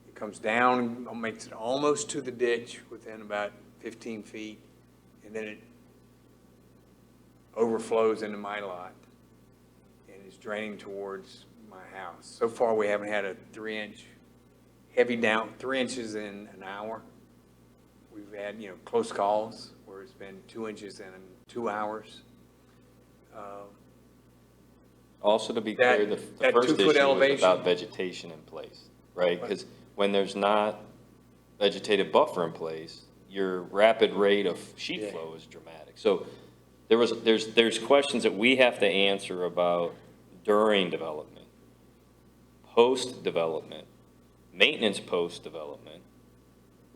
S5: It comes down, makes it almost to the ditch within about 15 feet, and then it overflows into my lot and is draining towards my house. So far, we haven't had a 3-inch heavy down, 3 inches in an hour. We've had, close calls where it's been 2 inches in 2 hours.
S6: Also, to be
S5: That-
S6: clear, the
S5: that
S6: first
S5: 2-foot
S6: issue was
S5: elevation.
S6: about vegetation in place, right? Because when there's not vegetative buffer in place, your rapid rate of sheet
S5: Yeah.
S6: flow is dramatic. So there's questions that we have to answer about during development, post-development, maintenance post-development.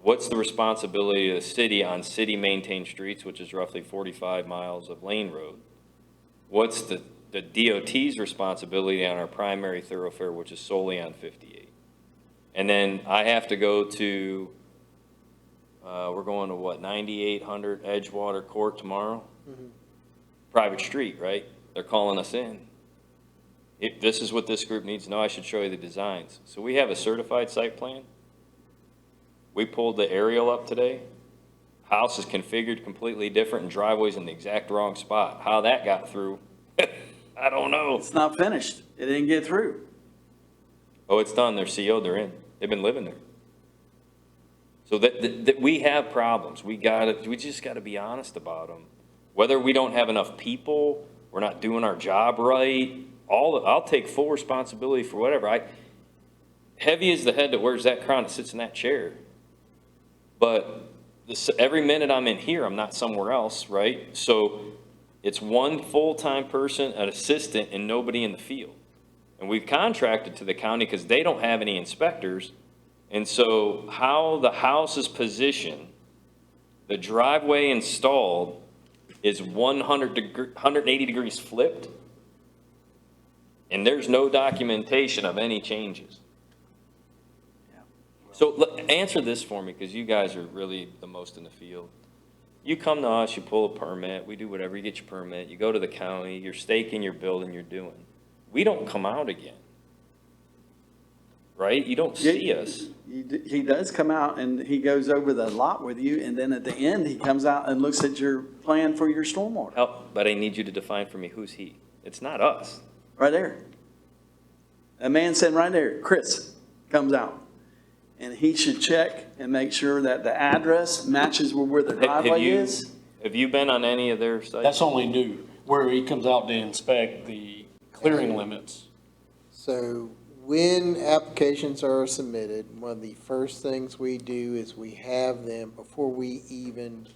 S6: What's the responsibility of the city on city-maintained streets, which is roughly 45 miles of lane road? What's the DOT's responsibility on our primary thoroughfare, which is solely on 58? And then I have to go to, we're going to what, 9800 Edgewater Court tomorrow? Private street, right? They're calling us in. If this is what this group needs to know, I should show you the designs. So we have a certified site plan. We pulled the aerial up today. House is configured completely different and driveways in the exact wrong spot. How that got through, I don't know.
S2: It's not finished. It didn't get through.
S6: Oh, it's done. They're CO'd. They're in. They've been living there. So that we have problems. We just gotta be honest about them. Whether we don't have enough people, we're not doing our job right, I'll take full responsibility for whatever. Heavy is the head that wears that crown that sits in that chair. But every minute I'm in here, I'm not somewhere else, right? So it's one full-time person, an assistant, and nobody in the field. And we've contracted to the county because they don't have any inspectors And so how the house is positioned, the driveway installed is 180 degrees flipped. And there's no documentation of any changes. So answer this for me, because you guys are really the most in the field. You come to us, you pull a permit, we do whatever, you get your permit, you go to the county, you're staking, you're building, you're doing. We don't come out again. Right? You don't see us.
S2: He does come out and he goes over the lot with you, and then at the end, he comes out and looks at your plan for your stormwater,
S6: Oh, but I need you to define for me, who's he? It's not us.
S2: right there. A man sitting right there, Chris, comes out. And he should check and make sure that the address matches where the driveway is.
S6: Have you been on any of their sites?
S4: That's only new, where he comes out to inspect the clearing limits.
S1: So when applications are submitted, one of the first things we do is we have them, before we even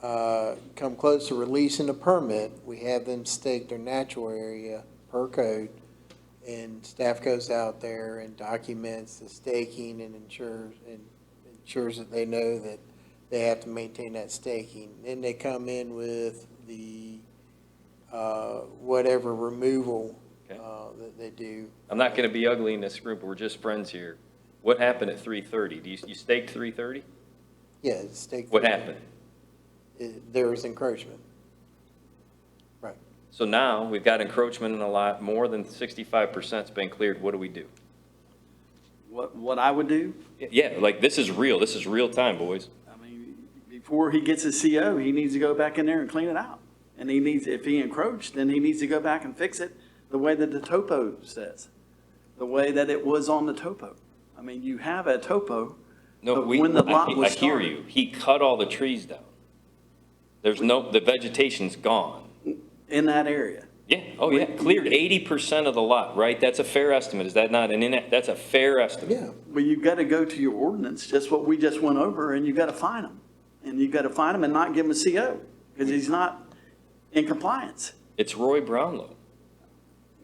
S1: come close to releasing a permit, we have them stake their natural area per code. And staff goes out there and documents the staking and ensures that they know that they have to maintain that staking. Then they come in with the, whatever removal,
S6: Okay.
S1: that they do.
S6: I'm not going to be ugly in this group, we're just friends here. What happened at 330? You staked 330?
S1: Yeah, it's stake.
S6: What happened?
S1: There was encroachment. Right.
S6: So now, we've got encroachment in a lot, more than 65%'s been cleared, what do we do?
S2: What I would do,
S6: Yeah, like, this is real time, boys.
S2: I mean, before he gets his CO, he needs to go back in there and clean it out. And he needs, if he encroached, then he needs to go back and fix it the way that the topo says, the way that it was on the topo. I mean, you have a topo,
S6: No,
S2: but when the lot
S6: I
S2: was
S6: hear
S2: started.
S6: you, he cut all the trees down. The vegetation's gone.
S2: In that area.
S6: Yeah, oh yeah, cleared 80% of the lot, right? That's a fair estimate, is that not that's a fair estimate.
S1: Yeah.
S2: Well, you've got to go to your ordinance, just what we just went over, and you've got to fine him. And you've got to fine him and not give him a CO, because he's not in compliance.
S6: It's Roy Brownlow.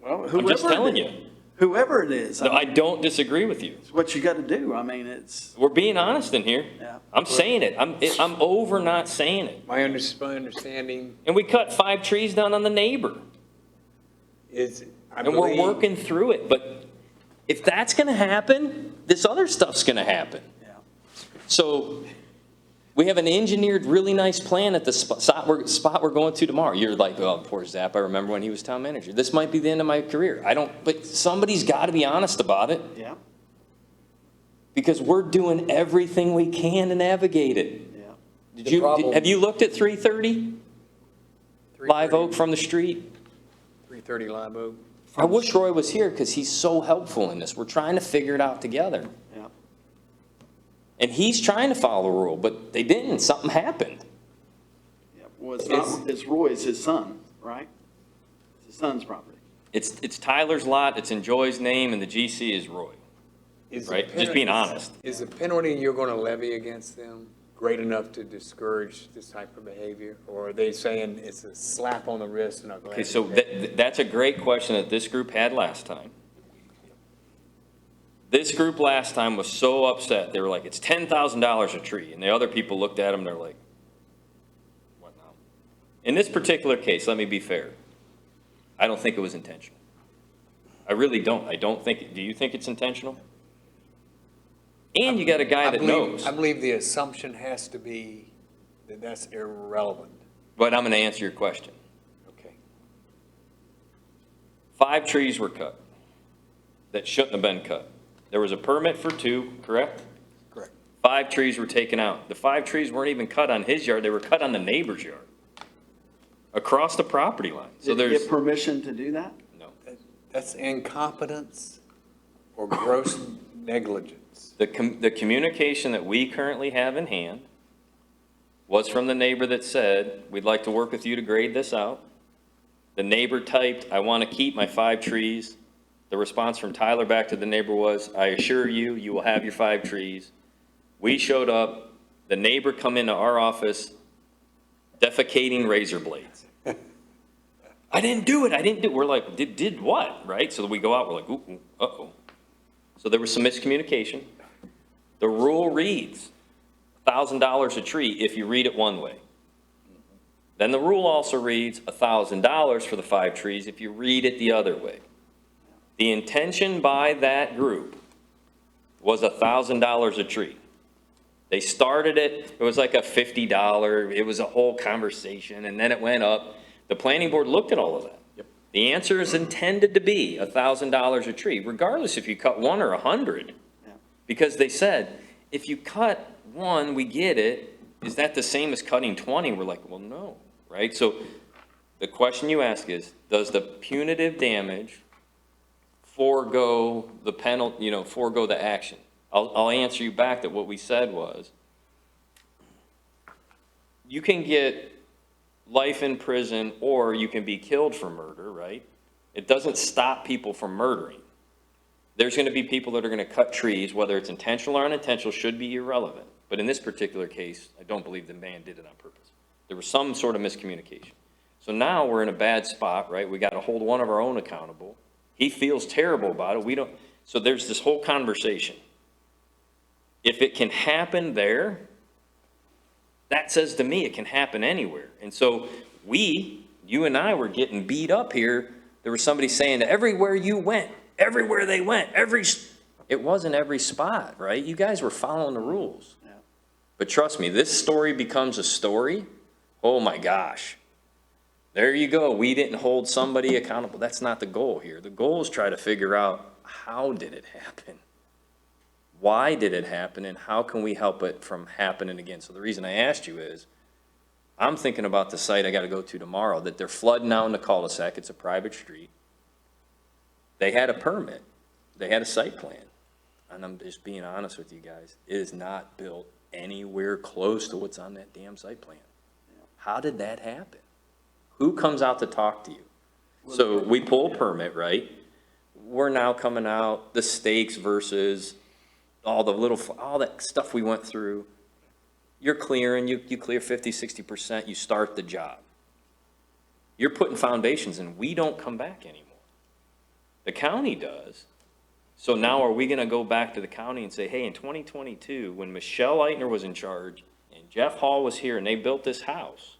S2: Well,
S6: I'm just telling you.
S2: Whoever it is,
S6: No, I don't disagree with you.
S2: it's what you got to do. I mean, it's,
S6: We're being honest in here.
S2: yeah.
S6: I'm saying it. I'm over not saying it.
S5: My understanding
S6: And we cut 5 trees down on the neighbor.
S5: is, I
S6: And we're
S5: believe,
S6: working through it. But if that's going to happen, this other stuff's going to happen.
S2: Yeah.
S6: So we have an engineered, really nice plan at the spot we're going to tomorrow. You're like, oh, poor Zapp, I remember when he was town manager. This might be the end of my career. But somebody's got to be honest about it,
S2: Yeah,
S6: because we're doing everything we can to navigate it.
S2: yeah.
S6: Have you looked at 330 Live Oak from the street?
S5: 330 Live Oak.
S6: I wish Roy was here, because he's so helpful in this. We're trying to figure it out together.
S2: Yeah.
S6: And he's trying to follow the rule, but they didn't. Something happened.
S2: Yeah. Well, it's Roy, it's his son, right? It's his son's property.
S6: It's Tyler's lot, it's in Joy's name, and the GC is Roy.
S5: Is the
S6: Right, just being honest.
S5: Is the penalty you're going to levy against them great enough to discourage this type of behavior? Or are they saying it's a slap on the wrist and a glad?
S6: Okay, so that's a great question that this group had last time. This group last time was so upset, they were like, it's $10,000 a tree, and the other people looked at them, they're like, what now? In this particular case, let me be fair, I don't think it was intentional. I really don't. Do you think it's intentional? And you got a guy that knows.
S5: I believe the assumption has to be that that's irrelevant.
S6: But I'm going to answer your question.
S5: Okay.
S6: 5 trees were cut that shouldn't have been cut. There was a permit for 2, correct?
S1: Correct.
S6: 5 trees were taken out. The 5 trees weren't even cut on his yard, they were cut on the neighbor's yard, across the property line. So
S2: Did he
S6: there's,
S2: get permission to do that?
S6: no.
S5: That's incompetence or gross negligence.
S6: The communication that we currently have in hand was from the neighbor that said, we'd like to work with you to grade this out. The neighbor typed, I want to keep my 5 trees. The response from Tyler back to the neighbor was, I assure you, you will have your 5 trees. We showed up, the neighbor come into our office defecating razor blades. I didn't do it. We're like, did what, right? So we go out, we're like, uh-oh. So there was some miscommunication. The rule reads $1,000 a tree if you read it one way. Then the rule also reads $1,000 for the 5 trees if you read it the other way. The intention by that group was $1,000 a tree. They started it was like a $50, it was a whole conversation, and then it went up. The planning board looked at all of that.
S2: Yep.
S6: The answer is intended to be $1,000 a tree, regardless if you cut 1 or 100.
S2: Yeah.
S6: Because they said, if you cut 1, we get it. Is that the same as cutting 20? We're like, well, no, right? So the question you ask is, does the punitive damage forego the penalty, forego the action? I'll answer you back that what we said was, you can get life in prison or you can be killed for murder, right? It doesn't stop people from murdering. There's going to be people that are going to cut trees, whether it's intentional or unintentional, should be irrelevant. But in this particular case, I don't believe the man did it on purpose. There was some sort of miscommunication. So now we're in a bad spot, right? We got to hold one of our own accountable. He feels terrible about it. We don't. So there's this whole conversation. If it can happen there, that says to me it can happen anywhere. And so you and I were getting beat up here. There was somebody saying everywhere you went, everywhere they went, it wasn't every spot, right? You guys were following the rules.
S2: Yeah.
S6: But trust me, this story becomes a story. Oh my gosh. There you go. We didn't hold somebody accountable. That's not the goal here. The goal is try to figure out, how did it happen? Why did it happen, and how can we help it from happening again? So the reason I asked you is, I'm thinking about the site I got to go to tomorrow, that they're flooding out in the cul-de-sac. It's a private street. They had a permit. They had a site plan. And I'm just being honest with you guys. It is not built anywhere close to what's on that damn site plan. How did that happen? Who comes out to talk to you? So we pull a permit, right? We're now coming out, the stakes versus all that stuff we went through. You're clearing, you clear 50, 60%, you start the job. You're putting foundations and we don't come back anymore. The county does. So now are we gonna go back to the county and say, hey, in 2022, when Michelle Eitner was in charge and Jeff Hall was here and they built this house,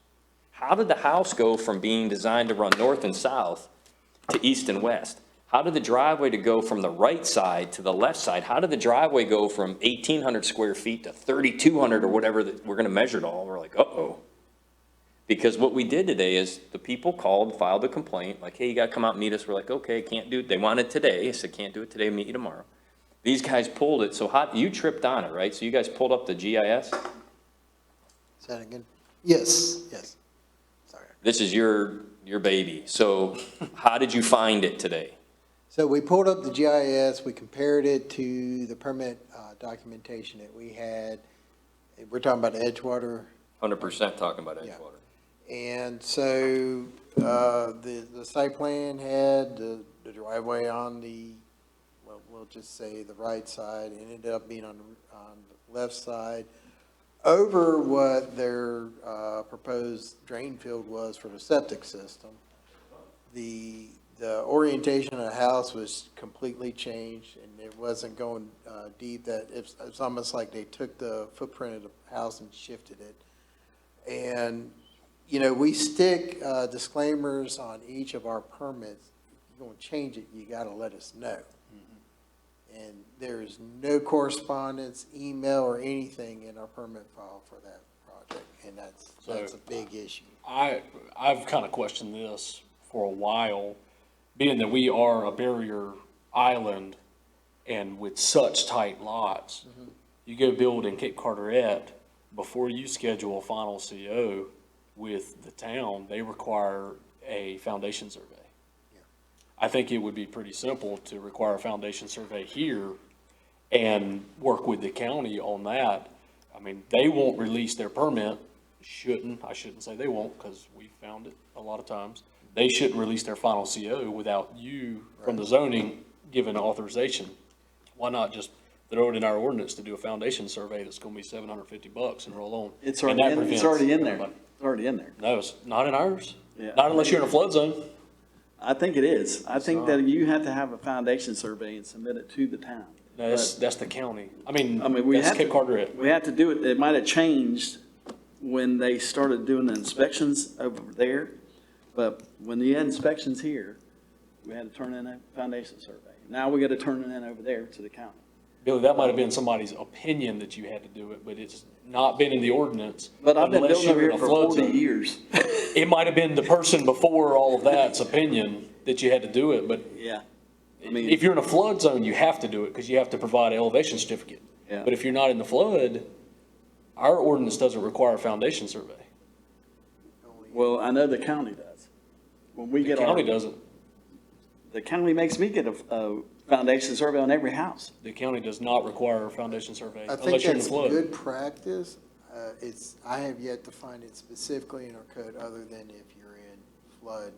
S6: how did the house go from being designed to run north and south to east and west? How did the driveway to go from the right side to the left side? How did the driveway go from 1,800 square feet to 3,200 or whatever that we're gonna measure it all? We're like, uh-oh. Because what we did today is the people called, filed a complaint, like, hey, you gotta come out and meet us. We're like, okay, can't do it. They want it today. I said, can't do it today, meet you tomorrow. These guys pulled it. So you tripped on it, right? So you guys pulled up the GIS?
S1: Is that again? Yes, yes. Sorry.
S6: This is your baby. So how did you find it today?
S1: So we pulled up the GIS, we compared it to the permit documentation that we had. We're talking about Edgewater.
S6: 100% talking about
S1: Yeah.
S6: Edgewater.
S1: And so the site plan had the driveway on the, well, we'll just say the right side. It ended up being on the left side, over what their proposed drain field was for the septic system. The orientation of the house was completely changed, and it wasn't going deep. That it's almost like they took the footprint of the house and shifted it. And, we stick disclaimers on each of our permits. If you're going to change it, you got to let us know. And there is no correspondence, email, or anything in our permit file for that project, and that's a big issue.
S4: I've kind of questioned this for a while, being that we are a barrier island and with such tight lots. You go build in Cape Carteret, before you schedule a final CO with the town, they require a foundation survey. I think it would be pretty simple to require a foundation survey here and work with the county on that. I mean, they won't release their permit, I shouldn't say they won't, because we found it a lot of times. They shouldn't release their final CO without you, from the zoning, giving authorization. Why not just throw it in our ordinance to do a foundation survey that's gonna be $750 and roll on?
S2: It's
S4: And
S2: already
S4: that
S2: in, it's
S4: prevents
S2: already in there.
S4: everybody.
S2: It's already in there.
S4: No, it's not in ours.
S2: Yeah.
S4: Not unless you're in a flood zone.
S2: I think it is. I think that you have to have a foundation survey and submit it to the town.
S4: No, that's the county. I mean,
S2: we
S4: that's
S2: have
S4: Cape
S2: to,
S4: Carteret.
S2: we have to do it, it might have changed when they started doing the inspections over there, but when you had inspections here, we had to turn in a foundation survey. Now we gotta turn it in over there to the county.
S4: Billy, that might have been somebody's opinion that you had to do it, but it's not been in the ordinance.
S2: But I've been
S4: unless
S2: building over
S4: you're
S2: here
S4: in a
S2: for
S4: flood
S2: 40
S4: zone.
S2: years.
S4: It might have been the person before all of that's opinion that you had to do it, but
S2: Yeah, I mean-
S4: if you're in a flood zone, you have to do it because you have to provide an elevation certificate.
S2: Yeah.
S4: But if you're not in the flood, our ordinance doesn't require a foundation survey.
S2: well, I know the county does. When we
S4: The
S2: get our.
S4: county doesn't.
S2: The county makes me get a foundation survey on every house.
S4: The county does not require a foundation survey
S1: I think
S4: unless you're in the
S1: that's
S4: flood.
S1: good practice. I have yet to find it specifically in our code other than if you're in flood,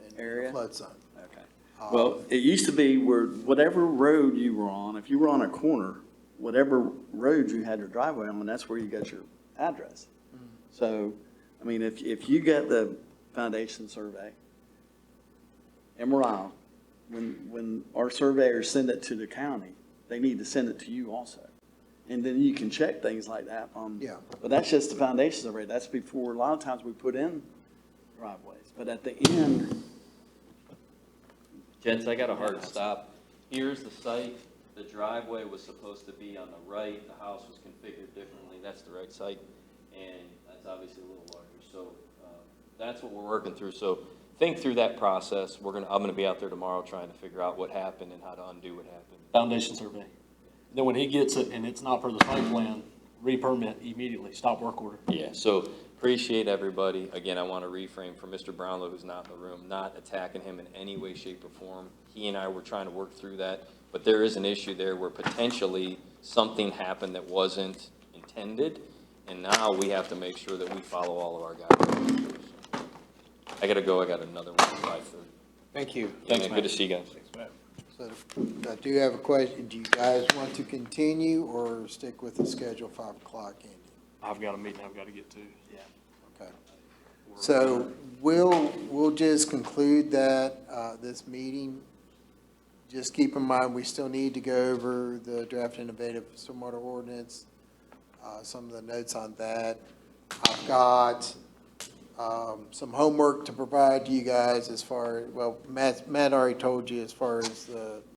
S1: in
S2: Area?
S1: a flood zone.
S2: Okay. Well, it used to be where whatever road you were on, if you were on a corner, whatever road you had your driveway on, that's where you got your address. So, I mean, if you get the foundation survey, MRI, when our surveyors send it to the county, they need to send it to you also. And then you can check things like that on.
S1: Yeah.
S2: But that's just the foundation survey. That's before, a lot of times we put in driveways. But at the end,
S6: Gents, I got a hard stop. Here's the site. The driveway was supposed to be on the right. The house was configured differently. That's the right site. And that's obviously a little larger. So that's what we're working through. So think through that process. I'm gonna be out there tomorrow trying to figure out what happened and how to undo what happened.
S4: Foundation survey. Then when he gets it and it's not per the site plan, re-permit immediately, stop work order.
S6: Yeah, so appreciate everybody. Again, I want to reframe for Mr. Brownlow, who's not in the room, not attacking him in any way, shape, or form. He and I were trying to work through that, but there is an issue there where potentially something happened that wasn't intended, and now we have to make sure that we follow all of our guidelines. I gotta go, I got another one at 5:30.
S5: Thank you.
S6: Thanks, good to see you guys.
S1: So I do have a question. Do you guys want to continue or stick with the schedule 5 o'clock, Andy?
S4: I've got a meeting I've got to get to.
S1: Okay. So we'll just conclude that, this meeting. Just keep in mind, we still need to go over the draft innovative stormwater ordinance, some of the notes on that. I've got, some homework to provide to you guys as far, well, Matt already told you as far as the